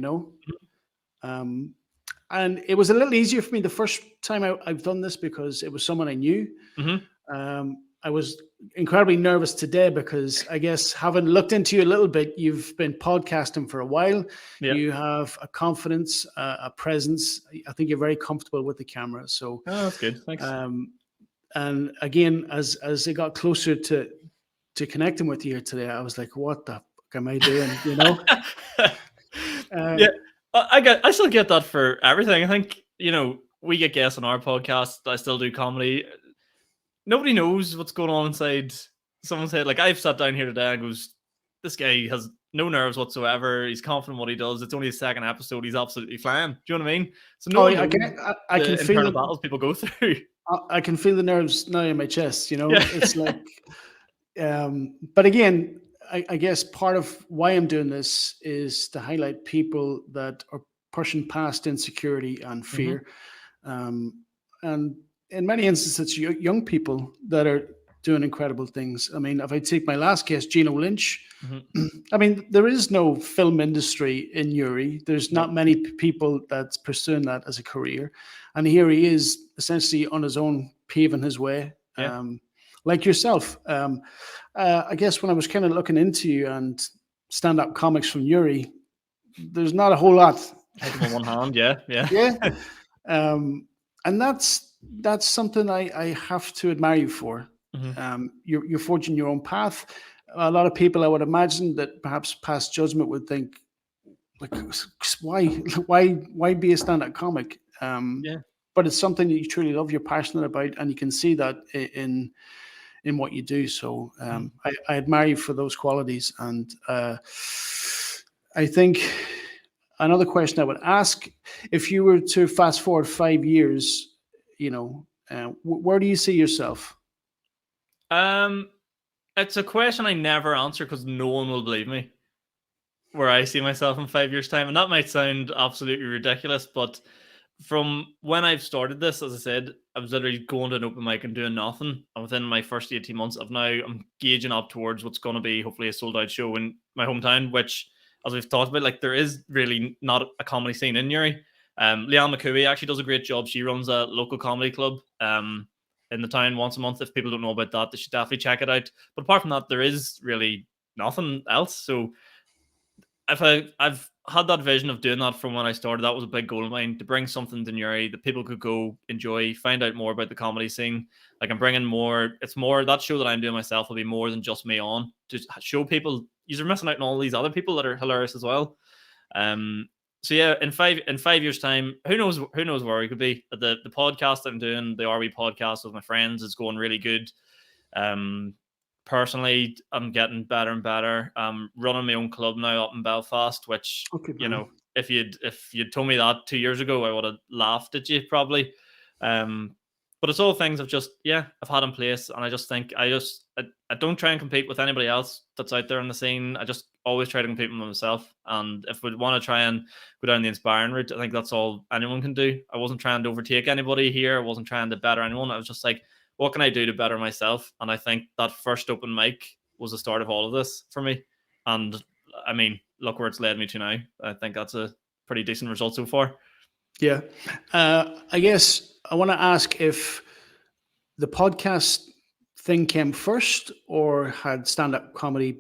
and it was a little easier for me the first time I've done this because it was someone I knew. I was incredibly nervous today because I guess, having looked into you a little bit, you've been podcasting for a while. Yep. You have a confidence, a presence. I think you're very comfortable with the camera. So that's good. Thanks. And again, as it got closer to connecting with you here today, I was like, what the fuck am I doing? Yeah. I still get that for everything. I think, we get guests on our podcast. I still do comedy. Nobody knows what's going on inside someone's head. Like, I've sat down here today and goes, this guy has no nerves whatsoever. He's confident in what he does. It's only his second episode. He's absolutely flying. Do you know what I mean? So I can feel the battles people go through. I can feel the nerves now in my chest. Yeah. It's like, but again, I guess part of why I'm doing this is to highlight people that are pushing past insecurity and fear. And in many instances, it's young people that are doing incredible things. I mean, if I take my last guest, Gino Lynch, I mean, there is no film industry in Uri. There's not many people that's pursuing that as a career. And here he is, essentially on his own, paving his way. Yeah. Like yourself. I guess when I was kind of looking into you and stand-up comics from Uri, there's not a whole lot Take them on one hand. Yeah. Yeah. And that's something I have to admire you for. You're forging your own path. A lot of people, I would imagine, that perhaps pass judgment would think, like, why be a stand-up comic? Yeah. But it's something that you truly love, you're passionate about, and you can see that in what you do. So I admire you for those qualities. And I think another question I would ask, if you were to fast forward 5 years, where do you see yourself? It's a question I never answer because no one will believe me where I see myself in 5 years' time. And that might sound absolutely ridiculous, but from when I've started this, as I said, I was literally going to an open mic and doing nothing. And within my first 18 months, I'm gauging up towards what's going to be hopefully a sold out show in my hometown, which, as we've talked about, like, there is really not a comedy scene in Newry. Leanne McAleavey actually does a great job. She runs a local comedy club in the town once a month. If people don't know about that, they should definitely check it out. But apart from that, there is really nothing else. So I've had that vision of doing that from when I started. That was a big goal of mine, to bring something to Newry that people could go enjoy, find out more about the comedy scene. Like, I'm bringing more. It's more, that show that I'm doing myself will be more than just me on, to show people you're missing out on all these other people that are hilarious as well. So yeah, in 5 years' time, who knows where we could be. The podcast I'm doing, the RB podcast with my friends, is going really good. Personally, I'm getting better and better. I'm running my own club now up in Belfast, which, Okay, man. if you'd told me that 2 years ago, I would have laughed at you probably. But it's all things I've had in place, and I just think I don't try and compete with anybody else that's out there in the scene. I just always try to compete with myself. And if we want to try and go down the inspiring route, I think that's all anyone can do. I wasn't trying to overtake anybody here. I wasn't trying to better anyone. I was just like, what can I do to better myself? And I think that first open mic was the start of all of this for me. And I mean, look where it's led me to now. I think that's a pretty decent result so far. Yeah. I guess I want to ask if the podcast thing came first, or had stand-up comedy,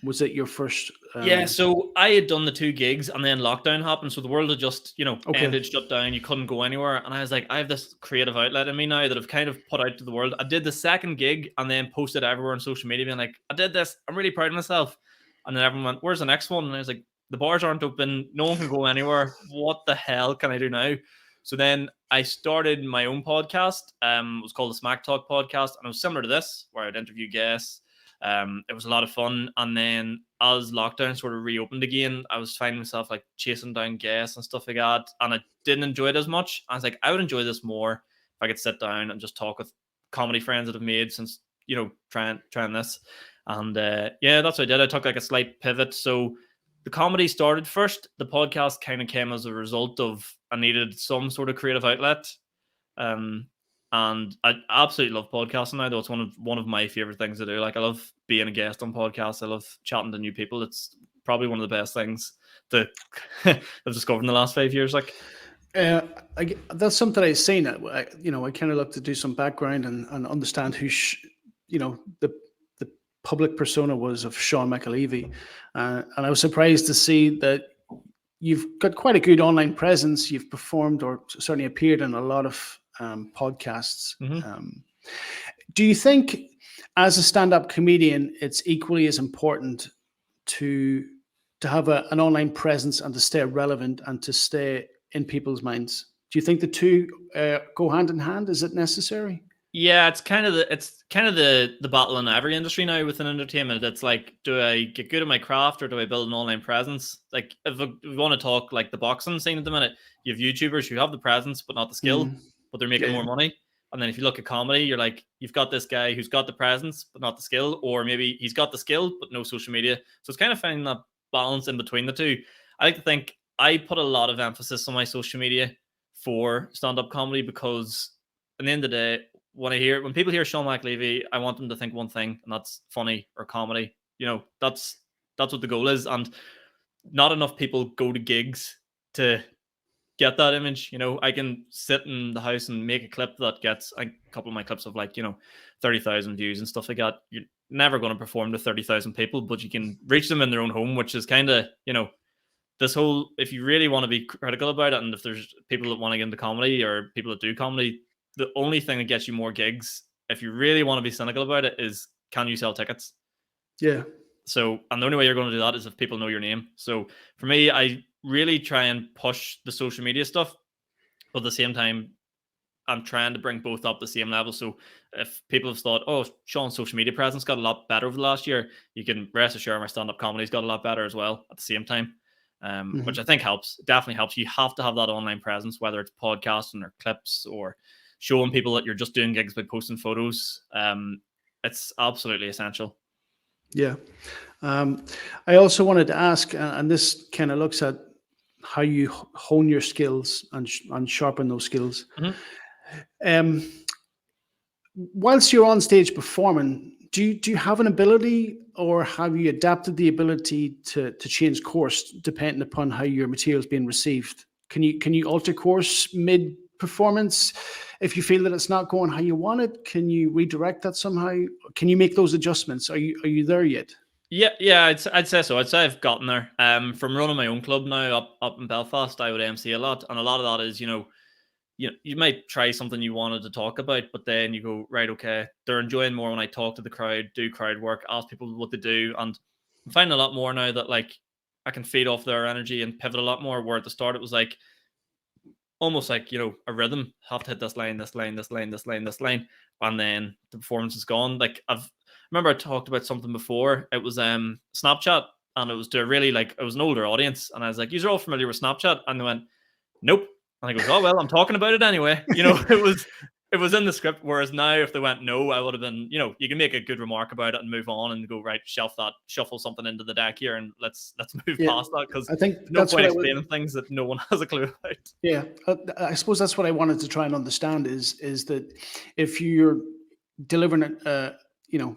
was it your first? Yeah, so I had done the 2 gigs, and then lockdown happened. So the world had just, Okay. ended, shut down. You couldn't go anywhere. And I was like, I have this creative outlet in me now that I've kind of put out to the world. I did the second gig and then posted everywhere on social media being like, I did this. I'm really proud of myself. And then everyone went, where's the next one? And I was like, the bars aren't open. No one can go anywhere. What the hell can I do now? So then I started my own podcast. It was called the Smack Talk Podcast. And it was similar to this, where I'd interview guests. It was a lot of fun. And then as lockdown sort of reopened again, I was finding myself like chasing down guests and stuff like that. And I didn't enjoy it as much. I was like, I would enjoy this more if I could sit down and just talk with comedy friends that I've made since, trying this. And that's what I did. I took like a slight pivot. So the comedy started first. The podcast kind of came as a result of I needed some sort of creative outlet. And I absolutely love podcasting now, though. It's one of my favorite things to do. Like, I love being a guest on podcasts. I love chatting to new people. It's probably one of the best things that I've discovered in the last 5 years. Like, that's something I've seen. I kind of look to do some background and understand who, the public persona was of Sean McAleavey, and I was surprised to see that you've got quite a good online presence. You've performed, or certainly appeared in, a lot of podcasts. Do you think, as a stand-up comedian, it's equally as important to have an online presence and to stay relevant and to stay in people's minds? Do you think the two go hand in hand? Is it necessary? Yeah, it's kind of the battle in every industry now within entertainment. It's like, do I get good at my craft, or do I build an online presence? Like, if we want to talk like the boxing scene at the minute, you have YouTubers who have the presence but not the skill, but they're making more money. And then if you look at comedy, you're like, you've got this guy who's got the presence but not the skill, or maybe he's got the skill but no social media. So it's kind of finding that balance in between the two. I like to think I put a lot of emphasis on my social media for stand-up comedy, because at the end of the day, when people hear Sean McAleavey, I want them to think one thing, and that's funny or comedy. That's what the goal is. And not enough people go to gigs to get that image. I can sit in the house and make a clip that gets, a couple of my clips of 30,000 views and stuff like that. You're never going to perform to 30,000 people, but you can reach them in their own home, which is kind of, this whole, if you really want to be critical about it, and if there's people that want to get into comedy or people that do comedy, the only thing that gets you more gigs, if you really want to be cynical about it, is can you sell tickets? Yeah. So, and the only way you're going to do that is if people know your name. So for me, I really try and push the social media stuff, but at the same time, I'm trying to bring both up the same level. So if people have thought, oh, Sean's social media presence got a lot better over the last year, you can rest assured my stand-up comedy's got a lot better as well at the same time, which I think helps. It definitely helps. You have to have that online presence, whether it's podcasting or clips or showing people that you're just doing gigs by posting photos. It's absolutely essential. Yeah. I also wanted to ask, and this kind of looks at how you hone your skills and sharpen those skills. Whilst you're on stage performing, do you have an ability, or have you adapted the ability to change course depending upon how your material is being received? Can you alter course mid performance if you feel that it's not going how you want it? Can you redirect that somehow? Can you make those adjustments? Are you there yet? Yeah, I'd say so. I'd say I've gotten there. From running my own club now up in Belfast, I would MC a lot, and a lot of that is, you might try something you wanted to talk about, but then you go, right, okay, they're enjoying more when I talk to the crowd, do crowd work, ask people what they do, and I'm finding a lot more now that like I can feed off their energy and pivot a lot more. Where at the start it was like almost like, a rhythm. Have to hit this line, this line, this line, this line, this line, and then the performance is gone. Like remember I talked about something before. It was Snapchat, and it was to really like, it was an older audience, and I was like, "You're all familiar with Snapchat?" And they went, "Nope." And I goes, "Oh well, I'm talking about it anyway." It was in the script. Whereas now, if they went no, I would have been, you can make a good remark about it and move on and go, right, shuffle something into the deck here, and let's move past that, because I think no that's point what I would. explaining things that no one has a clue about. Yeah, I suppose that's what I wanted to try and understand is that if you're delivering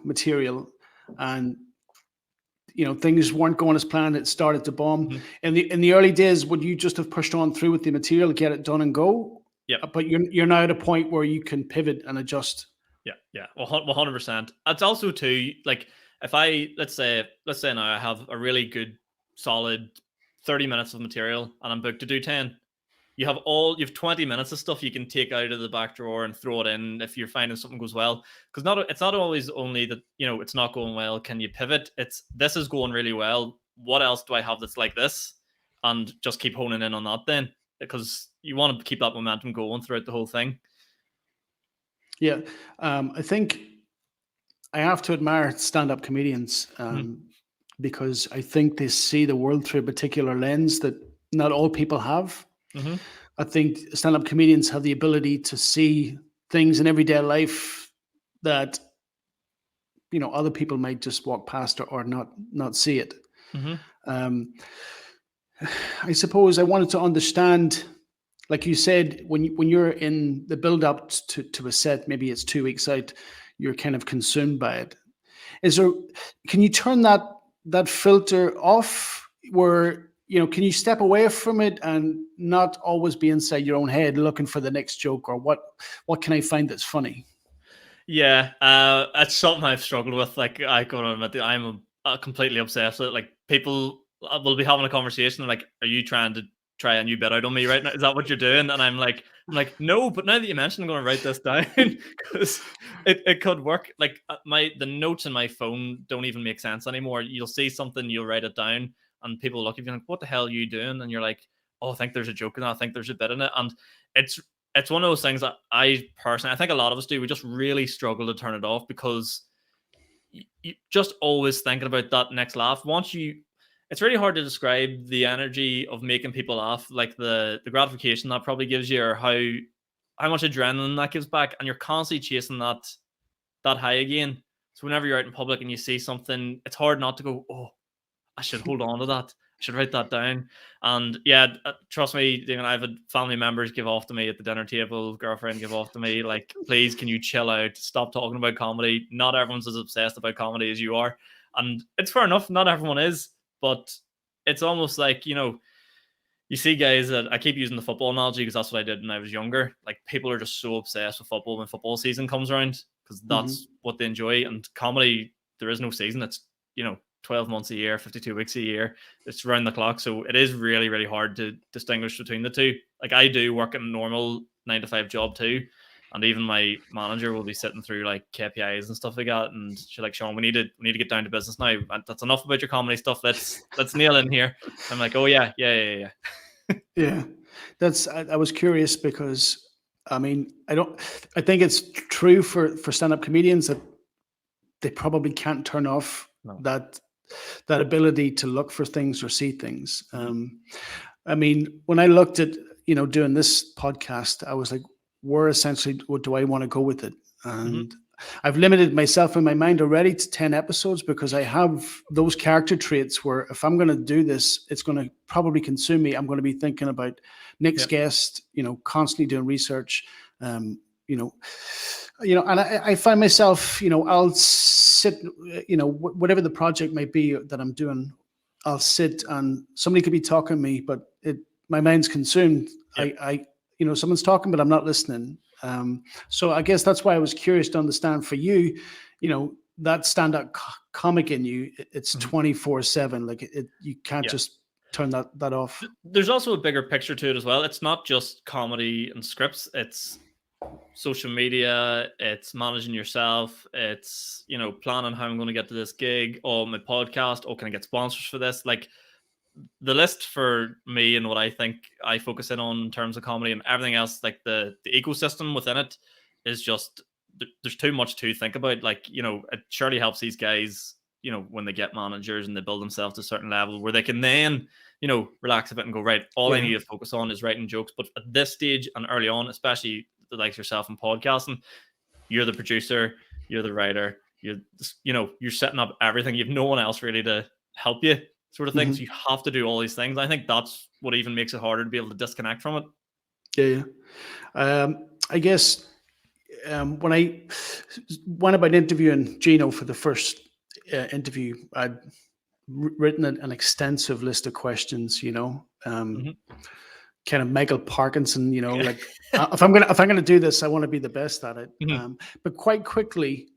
material, and things weren't going as planned, it started to bomb. In the early days, would you just have pushed on through with the material, get it done and go? Yeah. But you're now at a point where you can pivot and adjust. Yeah, 100%. It's also too, like, if I let's say now I have a really good solid 30 minutes of material and I'm booked to do 10. You have 20 minutes of stuff you can take out of the back drawer and throw it in if you're finding something goes well. Because it's not always only that, it's not going well. Can you pivot? It's, this is going really well. What else do I have that's like this? And just keep honing in on that then, because you want to keep that momentum going throughout the whole thing. Yeah, I think I have to admire stand-up comedians, because I think they see the world through a particular lens that not all people have. I think stand-up comedians have the ability to see things in everyday life that other people might just walk past or not see it. I suppose I wanted to understand, like you said, when you're in the build up to a set, maybe it's 2 weeks out, you're kind of consumed by it. Can you turn that filter off, where can you step away from it and not always be inside your own head looking for the next joke, or what can I find that's funny? Yeah, that's something I've struggled with. Like, I gotta admit that I'm completely obsessed with it. Like, people will be having a conversation, like, "Are you trying to try a new bit out on me right now? Is that what you're doing?" And I'm like, "No." But now that you mentioned, I'm going to write this down because it could work. Like, the notes in my phone don't even make sense anymore. You'll see something, you'll write it down, and people look at you like, "What the hell are you doing?" And you're like, "Oh, I think there's a joke in that. I think there's a bit in it." And it's one of those things that I think a lot of us do. We just really struggle to turn it off, because you just always thinking about that next laugh. It's really hard to describe the energy of making people laugh, like the gratification that probably gives you, or how much adrenaline that gives back, and you're constantly chasing that high again. So whenever you're out in public and you see something, it's hard not to go, "Oh, I should hold on to that. I should write that down." And yeah, trust me, I've had family members give off to me at the dinner table, girlfriend give off to me, like, "Please, can you chill out? Stop talking about comedy. Not everyone's as obsessed about comedy as you are." And it's fair enough. Not everyone is, but it's almost like, you see guys that, I keep using the football analogy because that's what I did when I was younger. Like, people are just so obsessed with football when football season comes around, because that's what they enjoy. And comedy, there is no season. It's, 12 months a year, 52 weeks a year. It's around the clock. So it is really, really hard to distinguish between the two. Like I do work in a normal 9 to 5 job too. And even my manager will be sitting through like KPIs and stuff like that. And she's like, Sean, we need to get down to business now. That's enough about your comedy stuff. Let's nail in here. I'm like, oh yeah. Yeah. I was curious because I mean, I think it's true for stand-up comedians that they probably can't turn off that ability to look for things or see things. I mean, when I looked at, doing this podcast, I was like, where essentially what do I want to go with it? And I've limited myself in my mind already to 10 episodes because I have those character traits where if I'm going to do this, it's going to probably consume me. I'm going to be thinking about next guest, constantly doing research, and I find myself, I'll sit, whatever the project might be that I'm doing, I'll sit and somebody could be talking to me, but my mind's consumed. Someone's talking, but I'm not listening. So I guess that's why I was curious to understand for you, that stand-up comic in you, it's 24/7. Like you can't just turn that off. There's also a bigger picture to it as well. It's not just comedy and scripts. It's social media. It's managing yourself. It's, planning how I'm going to get to this gig or my podcast. Oh, can I get sponsors for this? Like the list for me and what I think I focus in terms of comedy and everything else, like the ecosystem within it is just, there's too much to think about. Like, it surely helps these guys, when they get managers and they build themselves to a certain level where they can then, relax a bit and go, right, all I need to focus on is writing jokes. But at this stage and early on, especially like yourself in podcasting, you're the producer, you're the writer, you're setting up everything. You have no one else really to help you, sort of thing. So you have to do all these things. I think that's what even makes it harder to be able to disconnect from it. I guess when I went about interviewing Gino for the first interview, I'd written an extensive list of questions, kind of Michael Parkinson, like if I'm gonna do this, I want to be the best at it. But quite quickly,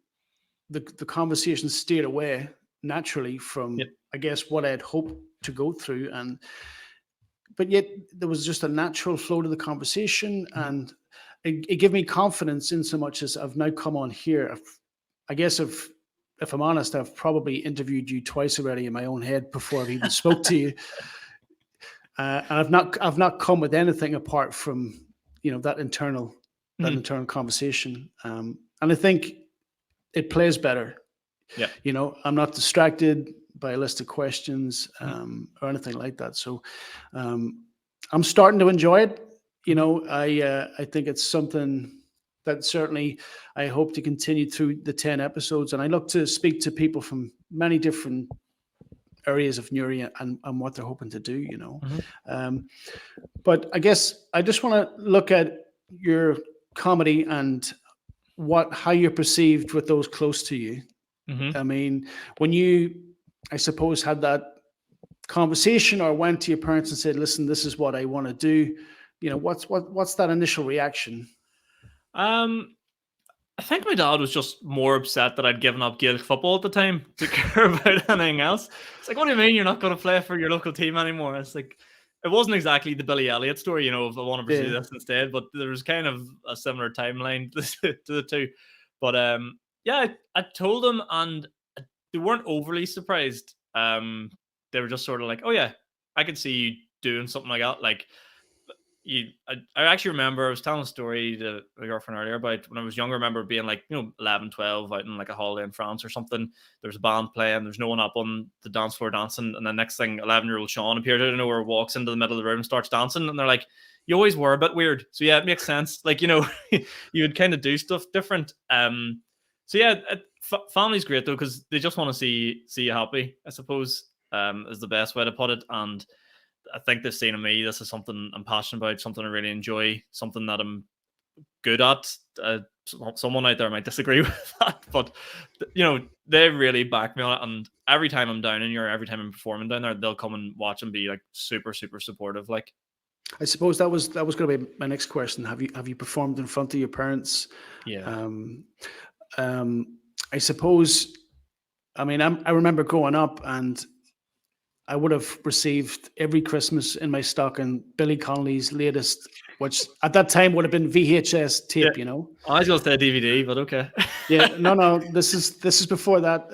the conversation steered away naturally from, I guess, what I had hoped to go through, but yet there was just a natural flow to the conversation, and it gave me confidence in so much as I've now come on here. I guess if I'm honest, I've probably interviewed you twice already in my own head before I've even spoke to you. And I've not come with anything apart from that internal conversation, and I think it plays better. I'm not distracted by a list of questions or anything like that. So I'm starting to enjoy it. I think it's something that certainly I hope to continue through the 10 episodes, and I look to speak to people from many different areas of Newry and what they're hoping to do, but I guess I just want to look at your comedy and how you're perceived with those close to you. I mean, when you, I suppose, had that conversation or went to your parents and said, listen, this is what I want to do, what's that initial reaction? I think my dad was just more upset that I'd given up Gaelic football at the time to care about anything else. It's like, what do you mean you're not going to play for your local team anymore? It's like, it wasn't exactly the Billy Elliot story, if I want to pursue this instead, but there was kind of a similar timeline to the two. But I told them, and they weren't overly surprised. They were just sort of like, oh yeah, I could see you doing something like that. Like, I actually remember I was telling a story to my girlfriend earlier about when I was younger. I remember being like 11, 12 out in like a holiday in France or something. There's a band playing, there's no one up on the dance floor dancing, and the next thing 11-year-old Sean appeared out of nowhere, walks into the middle of the room and starts dancing, and they're like, you always were a bit weird. So yeah, it makes sense. Like, you would kind of do stuff different. So yeah, family's great though, because they just want to see you happy, I suppose, is the best way to put it. And I think they've seen in me, this is something I'm passionate about, something I really enjoy, something that I'm good at. Someone out there might disagree with that, but they really back me on it. And every time I'm down in here, every time I'm performing down there, they'll come and watch and be like super, super supportive. Like, I suppose that was going to be my next question. Have you performed in front of your parents? Yeah. I suppose I mean, I remember growing up, and I would have received every Christmas in my stocking Billy Connolly's latest, which at that time would have been VHS tape, Yeah, I was going to say DVD, but okay. Yeah, no, this is before that.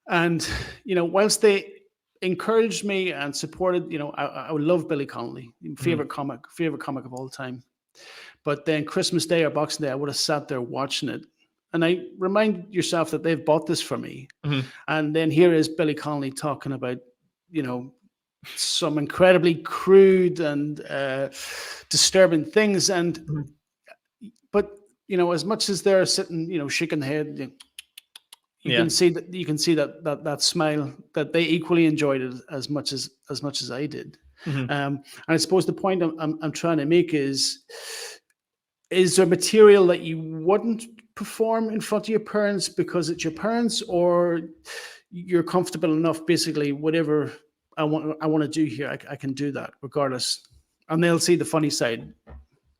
And whilst they encouraged me and supported, I would love Billy Connolly, favorite comic of all time. But then Christmas Day or Boxing Day, I would have sat there watching it. And I remind yourself that they've bought this for me. And then here is Billy Connolly talking about, some incredibly crude and disturbing things. And but as much as they're sitting, shaking the head, you can see that smile, that they equally enjoyed it as much as I did. And I suppose the point I'm trying to make is there material that you wouldn't perform in front of your parents because it's your parents, or you're comfortable enough, basically, whatever I want to do here, I can do that regardless, and they'll see the funny side?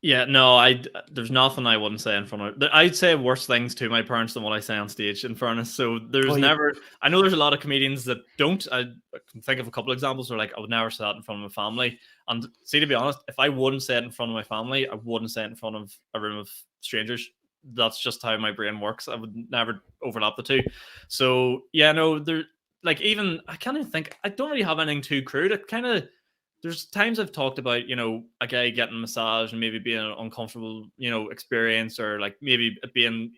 Yeah, no, there's nothing I wouldn't say in front of. I'd say worse things to my parents than what I say on stage, in fairness. So there's never. I know there's a lot of comedians that don't. I can think of a couple of examples where, like, I would never say that in front of my family. And see, to be honest, if I wouldn't say it in front of my family, I wouldn't say it in front of a room of strangers. That's just how my brain works. I would never overlap the two. So yeah, no, even I can't even think. I don't really have anything too crude. It kind of. There's times I've talked about, a guy getting a massage and maybe being an uncomfortable, experience, or like maybe it being,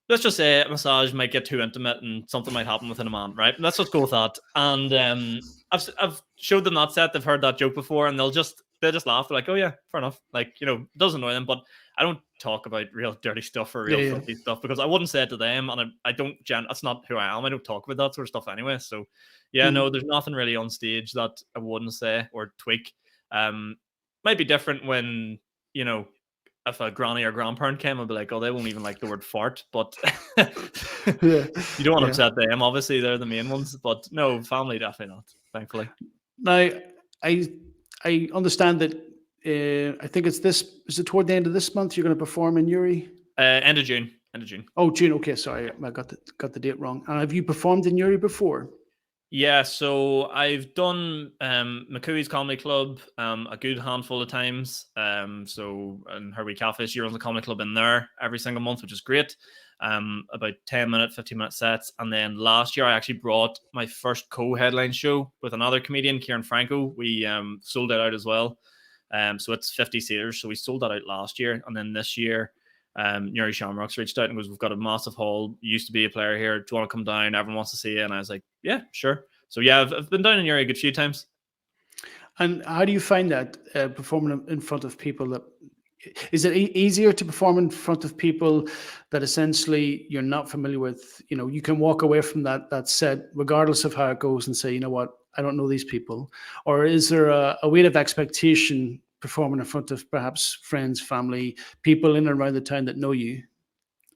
let's just say a massage might get too intimate and something might happen within a man, right? Let's just go with that. And I've showed them that set. They've heard that joke before, and they just laugh. They're like, oh yeah, fair enough. Like, it does annoy them, but I don't talk about real dirty stuff or real filthy stuff, because I wouldn't say it to them, and I don't. That's not who I am. I don't talk about that sort of stuff anyway. So yeah, no, there's nothing really on stage that I wouldn't say or tweak. Might be different when, if a granny or grandparent came, I'd be like, oh, they won't even like the word fart. But you don't want to upset them. Obviously, they're the main ones. But no, family definitely not, thankfully. Now, I understand that I think is it toward the end of this month you're going to perform in Uri? End of June. Oh, June. Okay, sorry, I got the date wrong. And have you performed in Uri before? Yeah, so I've done McAleavey's Comedy Club a good handful of times. So in her wee cafe, she runs the comedy club in there every single month, which is great. About 10-minute, 15-minute sets. And then last year, I actually brought my first co-headline show with another comedian, Kieran Franco. We sold it out as well. So it's 50 seaters. So we sold that out last year. And then this year, Newry Shamrocks reached out and goes, we've got a massive hall. You used to be a player here. Do you want to come down? Everyone wants to see you. And I was like, yeah, sure. So yeah, I've been down in Newry a good few times. And how do you find that performing in front of people? Is it easier to perform in front of people that essentially you're not familiar with? You can walk away from that set regardless of how it goes and say, you know what, I don't know these people. Or is there a weight of expectation performing in front of perhaps friends, family, people in and around the town that know you?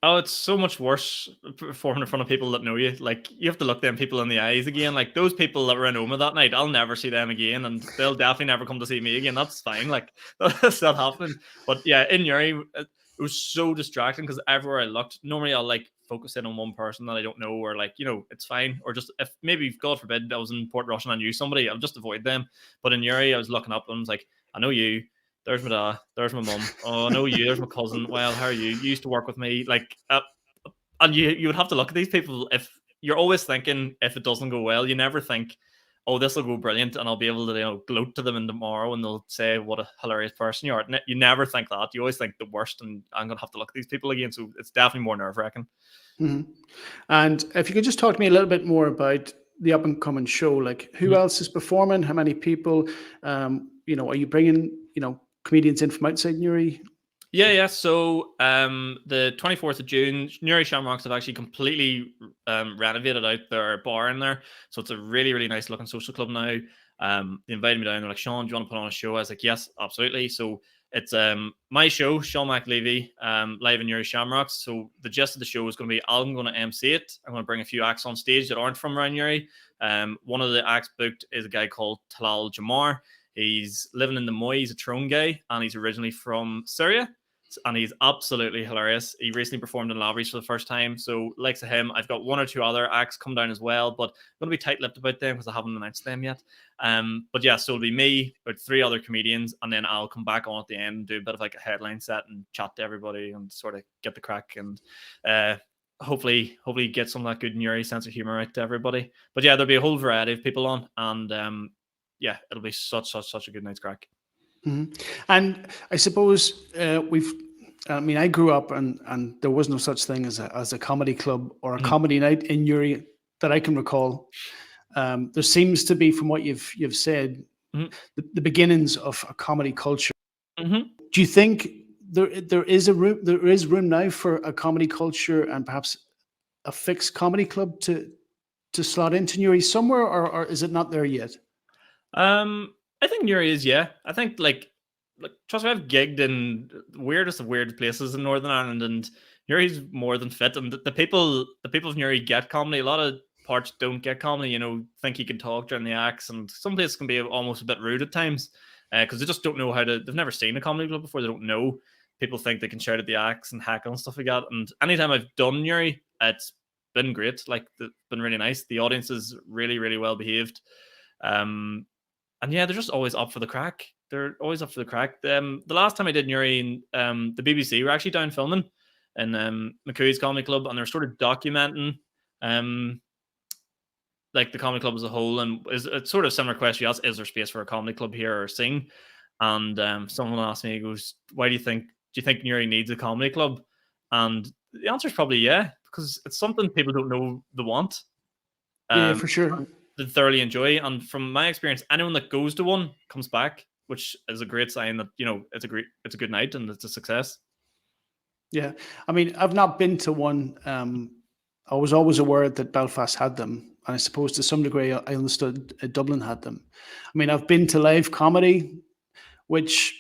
Oh, it's so much worse performing in front of people that know you. Like, you have to look them people in the eyes again. Like, those people that were in Oma that night, I'll never see them again, and they'll definitely never come to see me again. That's fine. Like, that's not happening. But yeah, in Newry, it was so distracting because everywhere I looked, normally I'll like focus in on one person that I don't know, or like, it's fine. Or just if maybe, God forbid, I was in Port Russian and I knew somebody, I'll just avoid them. But in Newry, I was looking up and I was like, I know you. There's my dad. There's my mum. Oh, I know you. There's my cousin. Well, how are you? You used to work with me. Like, and you would have to look at these people. If you're always thinking, if it doesn't go well, you never think, oh, this will go brilliant, and I'll be able to gloat to them in tomorrow, and they'll say what a hilarious person you are. You never think that. You always think the worst, and I'm gonna have to look at these people again. So it's definitely more nerve-wracking. Mm-hmm. And if you could just talk to me a little bit more about the up and coming show, like who else is performing? How many people? Are you bringing comedians in from outside Newry? Yeah. So the 24th of June, Newry Shamrocks have actually completely renovated out their bar in there. So it's a really, really nice looking social club now. They invited me down. They're like, Sean, do you want to put on a show? I was like, yes, absolutely. So it's my show, Sean McAleavey, live in Newry Shamrocks. So the gist of the show is going to be, I'm going to MC it. I'm going to bring a few acts on stage that aren't from around Newry. One of the acts booked is a guy called Talal Jamar. He's living in the Moy. He's a Tyrone guy, and he's originally from Syria. and he's absolutely hilarious. He recently performed in Lavery's for the first time, so likes of him. I've got one or two other acts come down as well, but I'm going to be tight-lipped about them because I haven't announced them yet. But yeah, so it'll be me, about 3 other comedians, and then I'll come back on at the end and do a bit of like a headline set and chat to everybody and sort of get the crack and hopefully get some of that good Nuri sense of humor out to everybody. But yeah, there'll be a whole variety of people on, and yeah, it'll be such a good night's crack. Mm-hmm. And I suppose I grew up and there was no such thing as a comedy club or a comedy night in Newry that I can recall. There seems to be, from what you've said, the beginnings of a comedy culture. Do you think there is room now for a comedy culture and perhaps a fixed comedy club to slot into Newry somewhere, or is it not there yet? I think Newry is, yeah. I think like trust me, I've gigged in the weirdest of weird places in Northern Ireland, and Newry's more than fit. And the people of Newry get comedy. A lot of parts don't get comedy. Think he can talk during the acts, and some places can be almost a bit rude at times because they just don't know how to. They've never seen a comedy club before. They don't know. People think they can shout at the acts and heckle and stuff like that. And anytime I've done Newry, it's been great. Like, it's been really nice. The audience is really, really well behaved. And yeah, they're just always up for the crack. They're always up for the crack. The last time I did Newry, the BBC were actually down filming in McAleavey's Comedy Club, and they're sort of documenting like the comedy club as a whole. And it's sort of similar question you asked: is there space for a comedy club here or scene? And someone asked me, he goes, "Why do you think Newry needs a comedy club?" And the answer is probably yeah, because it's something people don't know they want. Yeah, for sure. They thoroughly enjoy, and from my experience, anyone that goes to one comes back, which is a great sign that it's a good night and it's a success. Yeah, I mean, I've not been to one. I was always aware that Belfast had them, and I suppose to some degree I understood Dublin had them. I mean, I've been to live comedy, which,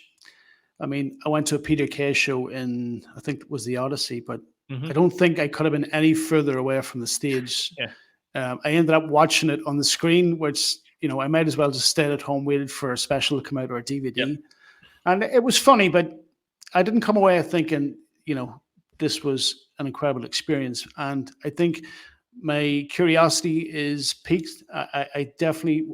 I mean, I went to a Peter Kay show in, I think it was the Odyssey, but I don't think I could have been any further away from the stage. Yeah. I ended up watching it on the screen, which, I might as well just stayed at home, waited for a special to come out or a DVD. Yep. And it was funny, but I didn't come away thinking, this was an incredible experience. And I think my curiosity is piqued. I definitely,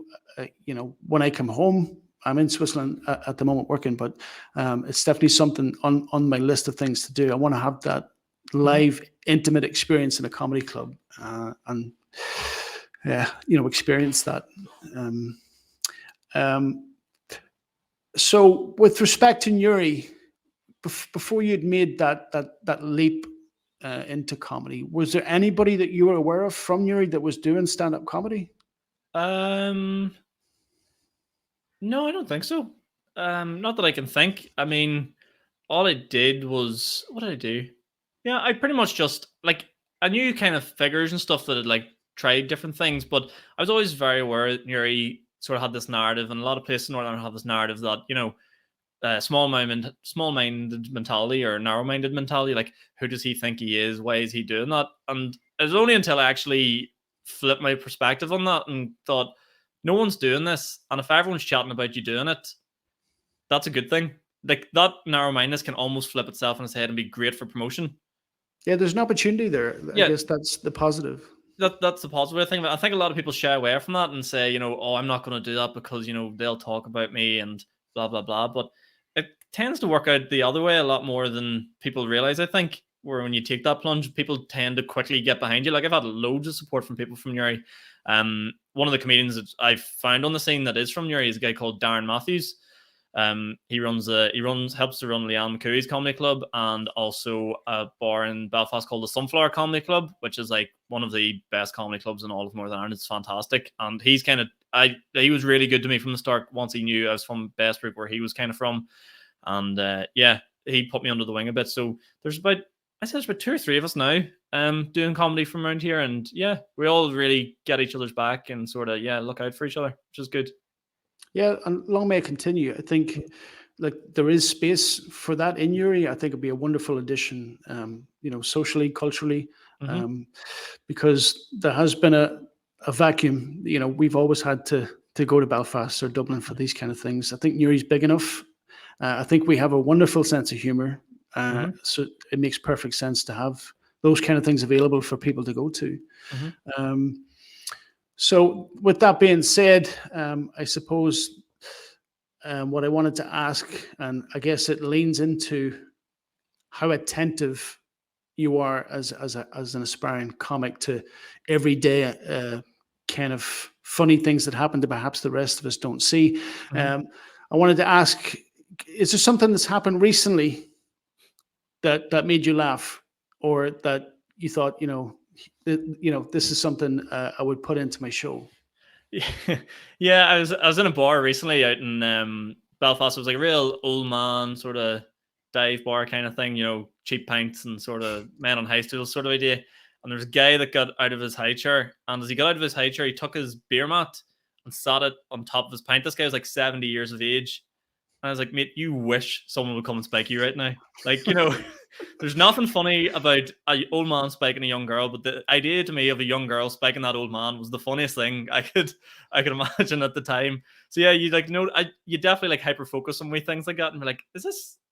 when I come home, I'm in Switzerland at the moment working, but it's definitely something on my list of things to do. I want to have that live, intimate experience in a comedy club, and experience that. So with respect to Newry, before you'd made that leap into comedy, was there anybody that you were aware of from Newry that was doing stand-up comedy? No, I don't think so. Not that I can think. I mean, all I did was, what did I do? Yeah, I pretty much just, like, I knew kind of figures and stuff that had, like, tried different things, but I was always very aware that Newry sort of had this narrative, and a lot of places in Northern Ireland have this narrative that, small-minded mentality or narrow-minded mentality, like, who does he think he is? Why is he doing that? And it was only until I actually flipped my perspective on that and thought, no one's doing this, and if everyone's chatting about you doing it, that's a good thing. Like, that narrow-mindedness can almost flip itself on its head and be great for promotion. Yeah, there's an opportunity there. I guess that's the positive. That's the positive thing. But I think a lot of people shy away from that and say, oh, I'm not going to do that because, they'll talk about me and blah, blah, blah. But it tends to work out the other way a lot more than people realize, I think, where when you take that plunge, people tend to quickly get behind you. Like, I've had loads of support from people from Newry. One of the comedians that I've found on the scene that is from Newry is a guy called Darren Matthews. He helps to run Leanne McCooey's Comedy Club, and also a bar in Belfast called the Sunflower Comedy Club, which is like one of the best comedy clubs in all of Northern Ireland. It's fantastic, and he's he was really good to me from the start. Once he knew I was from Bestbrook, where he was kind of from, and he put me under the wing a bit. So there's about 2 or 3 of us now doing comedy from around here, and yeah, we all really get each other's back and sort of look out for each other, which is good. Yeah, and long may it continue. I think, like, there is space for that in Newry. I think it'd be a wonderful addition, socially, culturally, because there has been a vacuum. We've always had to go to Belfast or Dublin for these kind of things. I think Newry's big enough. I think we have a wonderful sense of humor. So it makes perfect sense to have those kind of things available for people to go to. So with that being said, I suppose what I wanted to ask, and I guess it leans into how attentive you are as an aspiring comic to everyday kind of funny things that happen to perhaps the rest of us don't see. I wanted to ask, is there something that's happened recently that made you laugh, or that you thought, this is something I would put into my show? Yeah, I was in a bar recently out in Belfast. It was like a real old man sort of dive bar kind of thing, cheap pints and sort of men on high stools sort of idea. And there's a guy that got out of his high chair, and as he got out of his high chair, he took his beer mat and sat it on top of his pint. This guy was like 70 years of age. And I was like, mate, you wish someone would come and spike you right now. Like, there's nothing funny about an old man spiking a young girl, but the idea to me of a young girl spiking that old man was the funniest thing I could imagine at the time. So yeah, you you definitely like hyper focus on things like that, and be like, is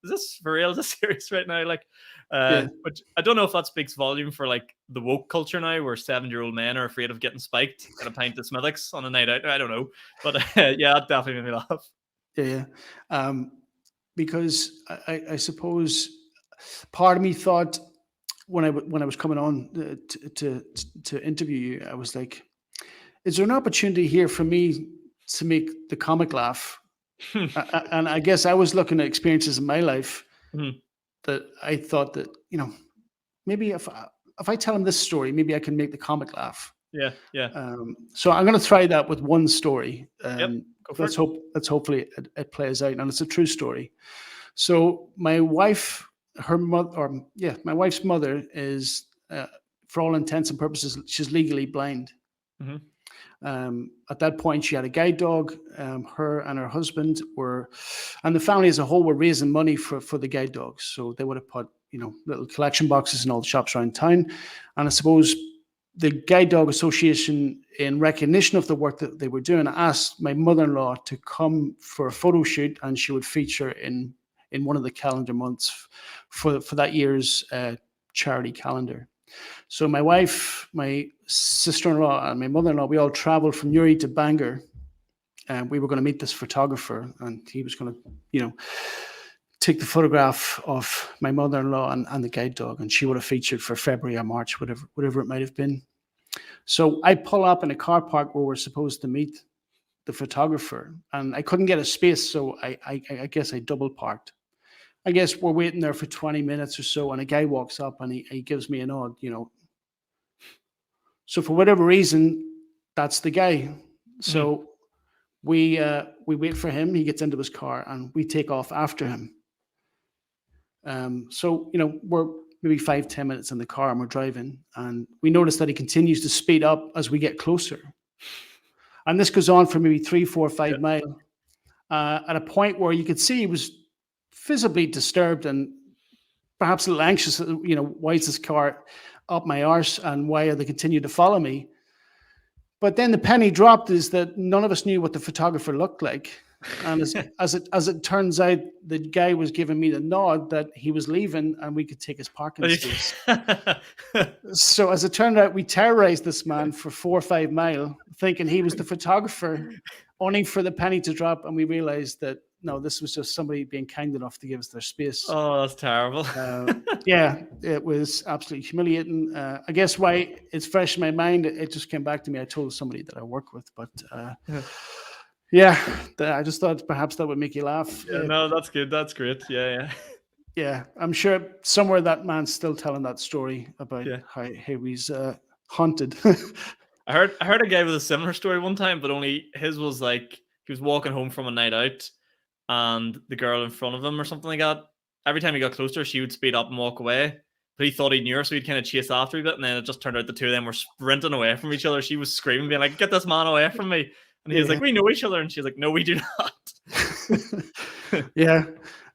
this for real? Is this serious right now? Like, but I don't know if that speaks volume for like the woke culture now, where 7-year-old men are afraid of getting spiked at a pint of Smithwick's on a night out. I don't know, but yeah, it definitely made me laugh. Yeah. Because I suppose part of me thought when I was coming on to interview you, I was like, is there an opportunity here for me to make the comic laugh? And I guess I was looking at experiences in my life that I thought that, maybe if I tell him this story, maybe I can make the comic laugh. Yeah. So I'm going to try that with one story. Hopefully it plays out, and it's a true story. So my wife's mother is, for all intents and purposes, she's legally blind. At that point, she had a guide dog. Her and her husband and the family as a whole were raising money for the guide dogs. So they would have put, little collection boxes in all the shops around town. And I suppose the Guide Dog Association, in recognition of the work that they were doing, asked my mother-in-law to come for a photo shoot, and she would feature in one of the calendar months for that year's charity calendar. So my wife, my sister-in-law, and my mother-in-law, we all traveled from Newry to Bangor, and we were going to meet this photographer, and he was going to, take the photograph of my mother-in-law and the guide dog, and she would have featured for February or March, whatever it might have been. So I pull up in a car park where we're supposed to meet the photographer, and I couldn't get a space, so I guess I double parked. I guess we're waiting there for 20 minutes or so, and a guy walks up and he gives me a nod, So for whatever reason, that's the guy. So we wait for him. He gets into his car, and we take off after him. So, we're maybe 5-10 minutes in the car, and we're driving, and we notice that he continues to speed up as we get closer. And this goes on for maybe 3, 4, 5 miles, at a point where you could see he was visibly disturbed and perhaps a little anxious. Why is this car up my arse, and why are they continue to follow me? But then the penny dropped is that none of us knew what the photographer looked like. And as it turns out, the guy was giving me the nod that he was leaving and we could take his parking space. So as it turned out, we terrorized this man for 4 or 5 miles, thinking he was the photographer, only for the penny to drop. And we realized that, no, this was just somebody being kind enough to give us their space. Oh, that's terrible. Yeah, it was absolutely humiliating. I guess why it's fresh in my mind, it just came back to me. I told somebody that I work with, but yeah, I just thought perhaps that would make you laugh. Yeah, no, that's good. That's great. Yeah. Yeah, I'm sure somewhere that man's still telling that story about how he's haunted. I heard a guy with a similar story one time, but only his was like he was walking home from a night out, and the girl in front of him or something like that, every time he got closer, she would speed up and walk away. But he thought he knew her, so he'd kind of chase after her a bit, and then it just turned out the two of them were sprinting away from each other. She was screaming, being like, "Get this man away from me!" And he was like, "We know each other," and she's like, "No, we do not." Yeah.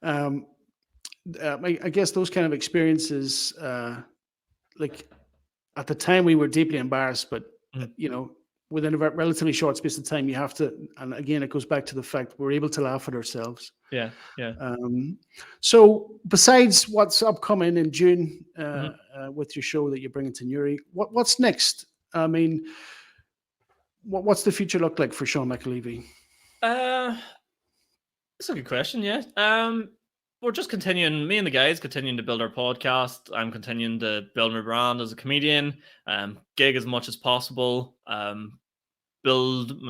I guess those kind of experiences, like at the time we were deeply embarrassed, but within a relatively short space of time, you have to, and again, it goes back to the fact we're able to laugh at ourselves. Yeah, yeah. So besides what's upcoming in June with your show that you're bringing to Newry, what's next? I mean, what's the future look like for Sean McAleavey? That's a good question. Yeah. We're just continuing. Me and the guys continuing to build our podcast. I'm continuing to build my brand as a comedian. Gig as much as possible. Build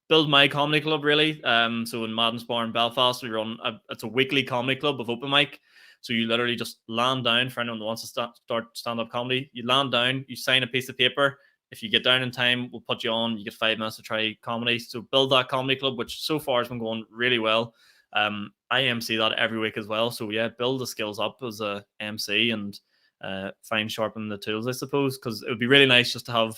my comedy club really. So in Madden's Bar in Belfast, we run. It's a weekly comedy club of open mic. So you literally just land down for anyone that wants to start stand-up comedy. You land down, you sign a piece of paper. If you get down in time, we'll put you on. You get 5 minutes to try comedy. So build that comedy club, which so far has been going really well. I MC that every week as well. So yeah, build the skills up as a MC and fine sharpen the tools, I suppose, because it would be really nice just to have,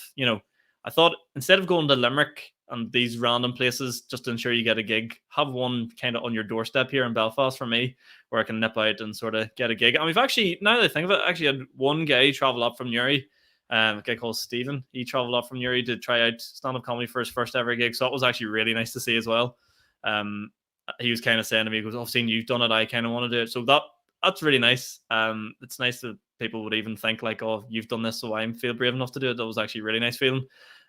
I thought instead of going to Limerick and these random places just to ensure you get a gig, have one kind of on your doorstep here in Belfast for me where I can nip out and sort of get a gig. And we've actually, now that I think of it, actually had one guy travel up from Newry, a guy called Stephen. He traveled up from Newry to try out stand-up comedy for his first ever gig. So that was actually really nice to see as well. He was kind of saying to me, he goes, I've seen you've done it, I kind of want to do it. So that's really nice. It's nice that people would even think like, oh, you've done this, so I feel brave enough to do it. That was actually a really nice feeling.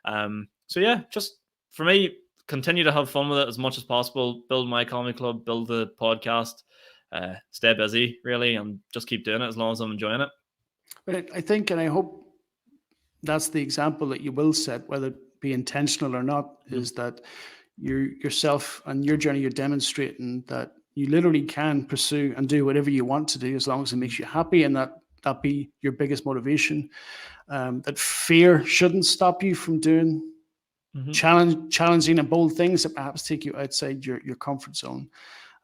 So yeah, just for me, continue to have fun with it as much as possible. Build my comedy club, build the podcast, stay busy really, and just keep doing it as long as I'm enjoying it. But I think, and I hope that's the example that you will set, whether it be intentional or not, is that yourself and your journey, you're demonstrating that you literally can pursue and do whatever you want to do as long as it makes you happy, and that be your biggest motivation. That fear shouldn't stop you from doing challenging and bold things that perhaps take you outside your comfort zone.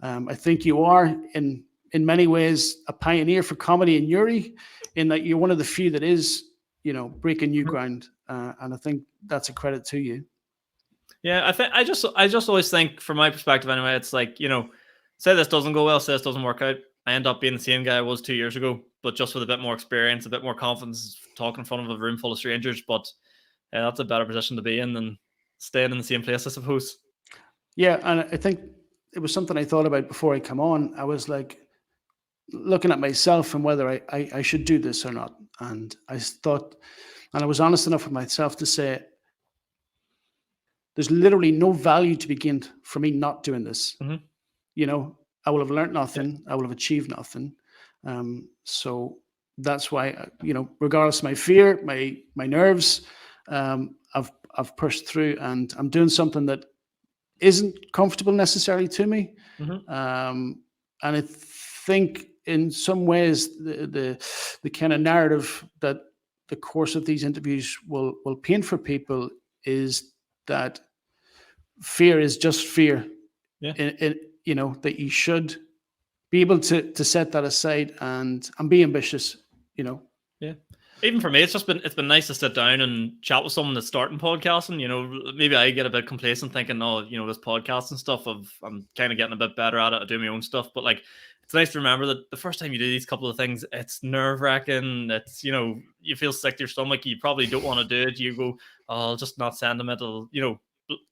I think you are in many ways a pioneer for comedy in Newry, in that you're one of the few that is, breaking new ground, and I think that's a credit to you. Yeah, I just always think, from my perspective anyway, it's like, say this doesn't go well, say this doesn't work out, I end up being the same guy I was 2 years ago, but just with a bit more experience, a bit more confidence, talking in front of a room full of strangers. But yeah, that's a better position to be in than staying in the same place, I suppose. Yeah, and I think it was something I thought about before I come on. I was like looking at myself and whether I should do this or not. And I thought, and I was honest enough with myself to say, there's literally no value to be gained for me not doing this. I will have learned nothing. I will have achieved nothing. So that's why, regardless of my fear, my nerves, I've pushed through, and I'm doing something that isn't comfortable necessarily to me. And I think in some ways the kind of narrative that the course of these interviews will paint for people is that fear is just fear. Yeah. That you should be able to set that aside and be ambitious. Yeah. Even for me, it's been nice to sit down and chat with someone that's starting podcasting. Maybe I get a bit complacent thinking, oh, this podcast and stuff, I'm kind of getting a bit better at it. I do my own stuff, but like, it's nice to remember that the first time you do these couple of things, it's nerve-wracking. It's, you feel sick to your stomach. You probably don't want to do it. You go, oh, I'll just not send them. It'll,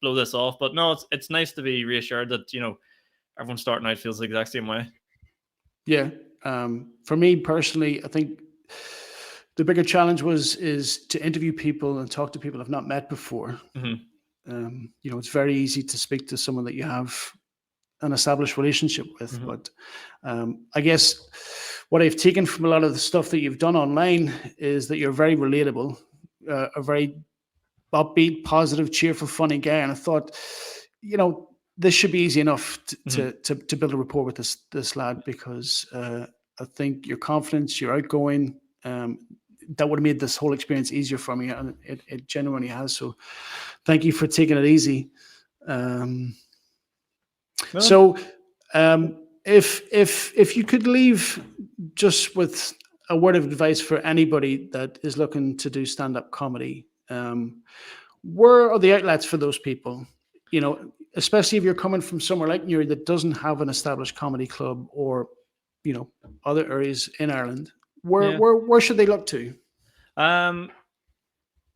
blow this off. But no, it's nice to be reassured that, everyone starting out feels the exact same way. Yeah. For me personally, I think the bigger challenge is to interview people and talk to people I've not met before. It's very easy to speak to someone that you have an established relationship with. But I guess what I've taken from a lot of the stuff that you've done online is that you're very relatable, a very upbeat, positive, cheerful, funny guy. And I thought, this should be easy enough to build a rapport with this lad, because I think your confidence, your outgoing, that would have made this whole experience easier for me, and it genuinely has. So thank you for taking it easy. So if you could leave just with a word of advice for anybody that is looking to do stand-up comedy, where are the outlets for those people? Especially if you're coming from somewhere like Newry that doesn't have an established comedy club, or other areas in Ireland, where should they look to?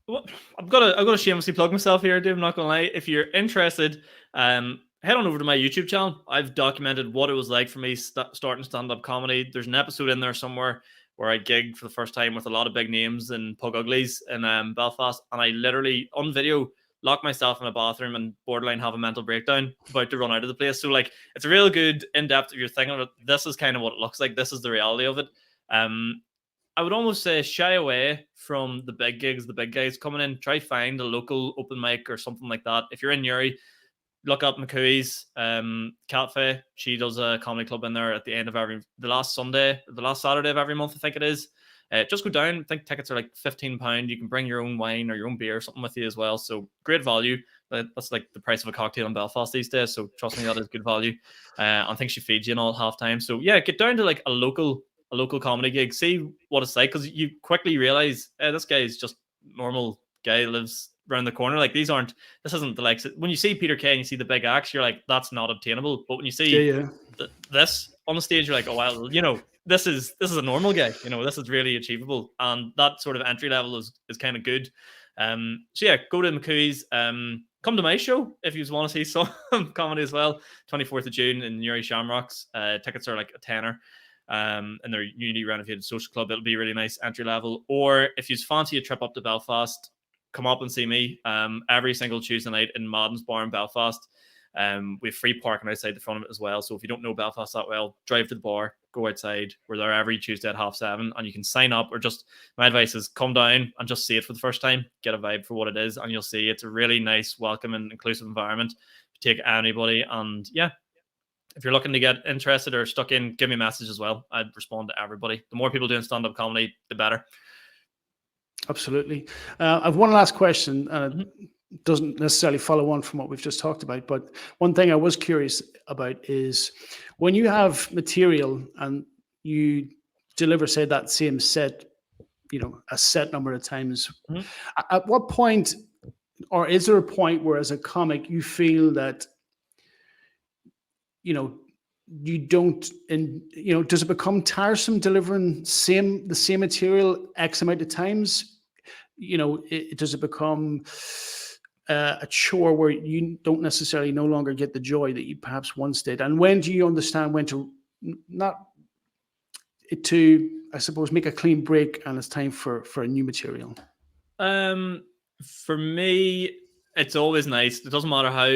Well, I've got to shamelessly plug myself here, dude. I'm not gonna lie. If you're interested, head on over to my YouTube channel. I've documented what it was like for me starting stand-up comedy. There's an episode in there somewhere where I gigged for the first time with a lot of big names in Pug Uglies in Belfast, and I literally on video locked myself in a bathroom and borderline have a mental breakdown, about to run out of the place. So like, it's a real good in-depth. If you're thinking of it, this is kind of what it looks like. This is the reality of it. I would almost say shy away from the big gigs, the big guys coming in. Try find a local open mic or something like that. If you're in Newry, look up McAleavey's Cafe. She does a comedy club in there at the end of the last Saturday of every month, I think it is. Just go down. I think tickets are like £15. You can bring your own wine or your own beer or something with you as well. So great value. That's like the price of a cocktail in Belfast these days. So trust me, that is good value. I think she feeds you in all at half time. So yeah, get down to like a local comedy gig. See what it's like, because you quickly realize this guy is just normal guy, lives around the corner. Like this isn't the likes. When you see Peter Kay and you see the big acts, you're like, that's not obtainable. But when you see this on the stage, you're like, oh well, this is a normal guy. This is really achievable, and that sort of entry level is kind of good. So yeah, go to McCooey's. Come to my show if you want to see some comedy as well. 24th of June in Newry Shamrocks. Tickets are like a tenner. And their newly renovated social club. It'll be really nice entry level. Or if you fancy a trip up to Belfast, come up and see me every single Tuesday night in Madden's Bar in Belfast. We have free parking outside the front of it as well. So if you don't know Belfast that well, drive to the bar, go outside. We're there every Tuesday at 7:30, and you can sign up, or just, my advice is come down and just see it for the first time, get a vibe for what it is, and you'll see it's a really nice, welcome and inclusive environment. Take anybody, and yeah, if you're looking to get interested or stuck in, give me a message as well. I'd respond to everybody. The more people doing stand-up comedy, the better. Absolutely. I have one last question, and it doesn't necessarily follow on from what we've just talked about, but one thing I was curious about is when you have material and you deliver, say, that same set, a set number of times, at what point, or is there a point where as a comic you feel that you don't, and does it become tiresome delivering the same material X amount of times? Does it become a chore where you don't necessarily no longer get the joy that you perhaps once did? And when do you understand when to I suppose, make a clean break and it's time for a new material? For me, it's always nice. It doesn't matter how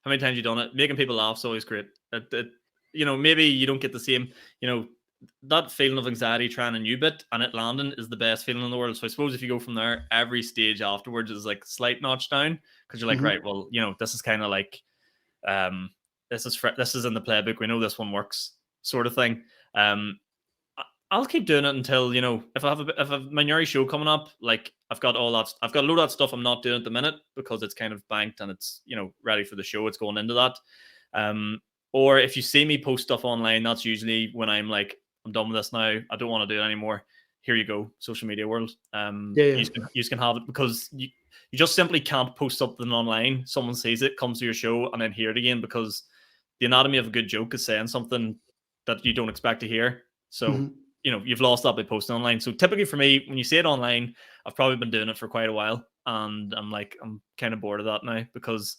many times you've done it. Making people laugh is always great. Maybe you don't get the same, that feeling of anxiety trying a new bit and it landing is the best feeling in the world. So I suppose if you go from there, every stage afterwards is like slight notch down, because you're like, right, well, this is kind of like, this is in the playbook. We know this one works, sort of thing. I'll keep doing it until, if I have my Newry show coming up, like I've got a load of that stuff I'm not doing at the minute because it's kind of banked and it's, ready for the show. It's going into that. Or if you see me post stuff online, that's usually when I'm like, I'm done with this now. I don't want to do it anymore. Here you go, social media world. You can have it, because you just simply can't post something online. Someone sees it, comes to your show, and then hear it again, because the anatomy of a good joke is saying something that you don't expect to hear. So, you've lost that by posting online. So typically for me, when you see it online, I've probably been doing it for quite a while, and I'm kind of bored of that now, because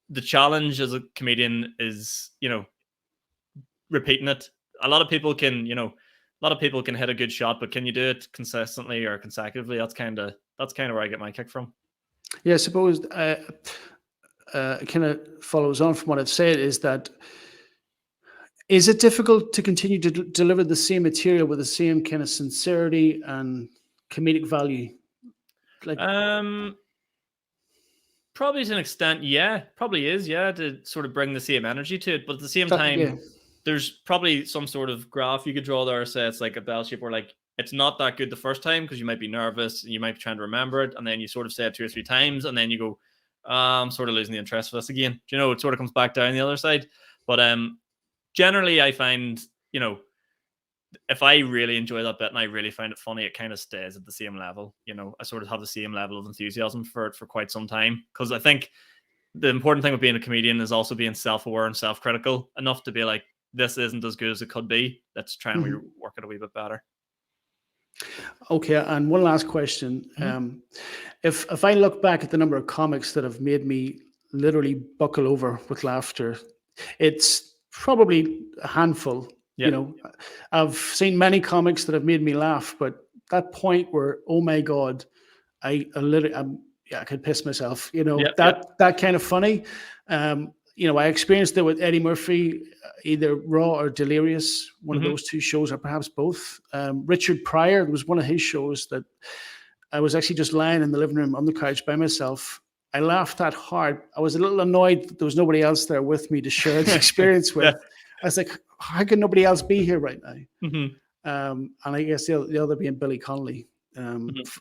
the challenge as a comedian is, repeating it. A lot of people can hit a good shot, but can you do it consistently or consecutively? That's kind of where I get my kick from. Yeah, I suppose it kind of follows on from what I've said, is that, is it difficult to continue to deliver the same material with the same kind of sincerity and comedic value? Like, probably to an extent, yeah, probably is, yeah, to sort of bring the same energy to it. But at the same time, there's probably some sort of graph you could draw there, say it's like a bell shape, where like it's not that good the first time because you might be nervous and you might be trying to remember it, and then you sort of say it 2 or 3 times, and then you go, I'm sort of losing the interest for this again. It sort of comes back down the other side. But generally, I find, if I really enjoy that bit and I really find it funny, it kind of stays at the same level. I sort of have the same level of enthusiasm for it for quite some time, because I think the important thing with being a comedian is also being self-aware and self-critical enough to be like, this isn't as good as it could be. Let's try and work it a wee bit better. Okay, and one last question. if I look back at the number of comics that have made me literally buckle over with laughter, it's probably a handful. Yeah. I've seen many comics that have made me laugh, but that point where, oh my God, I literally, I could piss myself, that kind of funny. I experienced it with Eddie Murphy, either Raw or Delirious, one of those two shows, or perhaps both. Richard Pryor, there was one of his shows that I was actually just lying in the living room on the couch by myself. I laughed that hard. I was a little annoyed that there was nobody else there with me to share the experience with. I was like, how can nobody else be here right now? And I guess the other being Billy Connolly.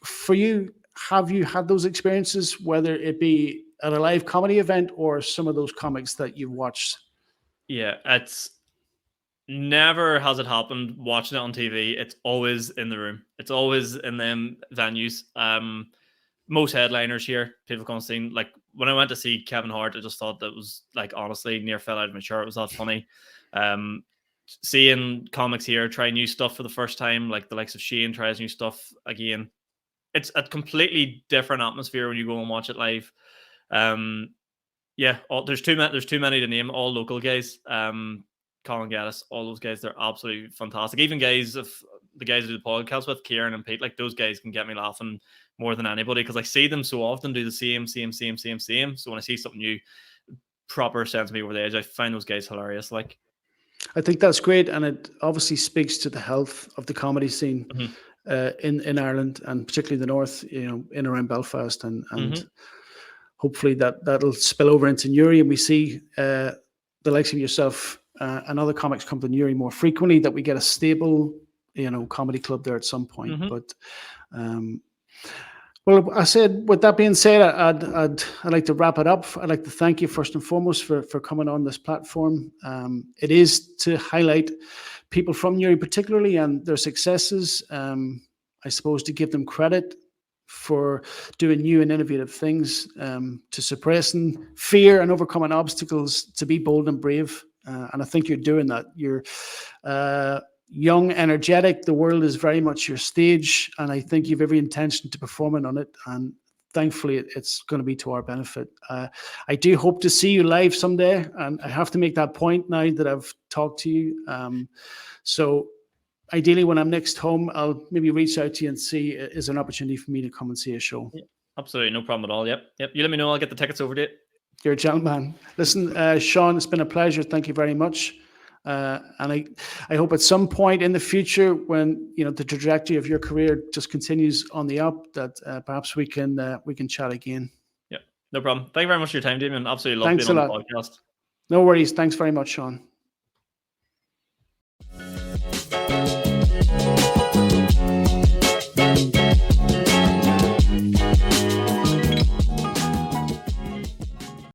For you, have you had those experiences, whether it be at a live comedy event or some of those comics that you've watched? Yeah, it's never has it happened watching it on TV. It's always in the room. It's always in them venues. Most headliners here, people come see. Like when I went to see Kevin Hart, I just thought that was like honestly near fell out of my chair. It was that funny. Seeing comics here try new stuff for the first time, like the likes of Shane tries new stuff again. It's a completely different atmosphere when you go and watch it live. There's too many to name. All local guys. Colin Gaddis, all those guys, they're absolutely fantastic. Even guys, if the guys who do the podcast with Kieran and Pete, like those guys can get me laughing more than anybody because I see them so often do the same. So when I see something new, proper sends me over the edge. I find those guys hilarious. Like, I think that's great, and it obviously speaks to the health of the comedy scene in Ireland, and particularly the north, in and around Belfast, and hopefully that'll spill over into Newry, and we see the likes of yourself and other comics come to Newry more frequently, that we get a stable, comedy club there at some point. But well, I said, with that being said, I'd like to wrap it up. I'd like to thank you first and foremost for coming on this platform. It is to highlight people from Newry particularly and their successes. I suppose to give them credit for doing new and innovative things, to suppressing fear and overcoming obstacles, to be bold and brave. And I think you're doing that. You're young, energetic. The world is very much your stage, and I think you've every intention to performing on it. And thankfully, it's going to be to our benefit. I do hope to see you live someday, and I have to make that point now that I've talked to you. So ideally, when I'm next home, I'll maybe reach out to you and see, is there an opportunity for me to come and see a show? Yeah, absolutely, no problem at all. Yep. You let me know. I'll get the tickets over to you. You're a gentleman. Listen, Sean, it's been a pleasure. Thank you very much. And I hope at some point in the future, when the trajectory of your career just continues on the up, that perhaps we can chat again. Yeah, no problem. Thank you very much for your time, Damien. Absolutely love being on the podcast. No worries. Thanks very much, Sean.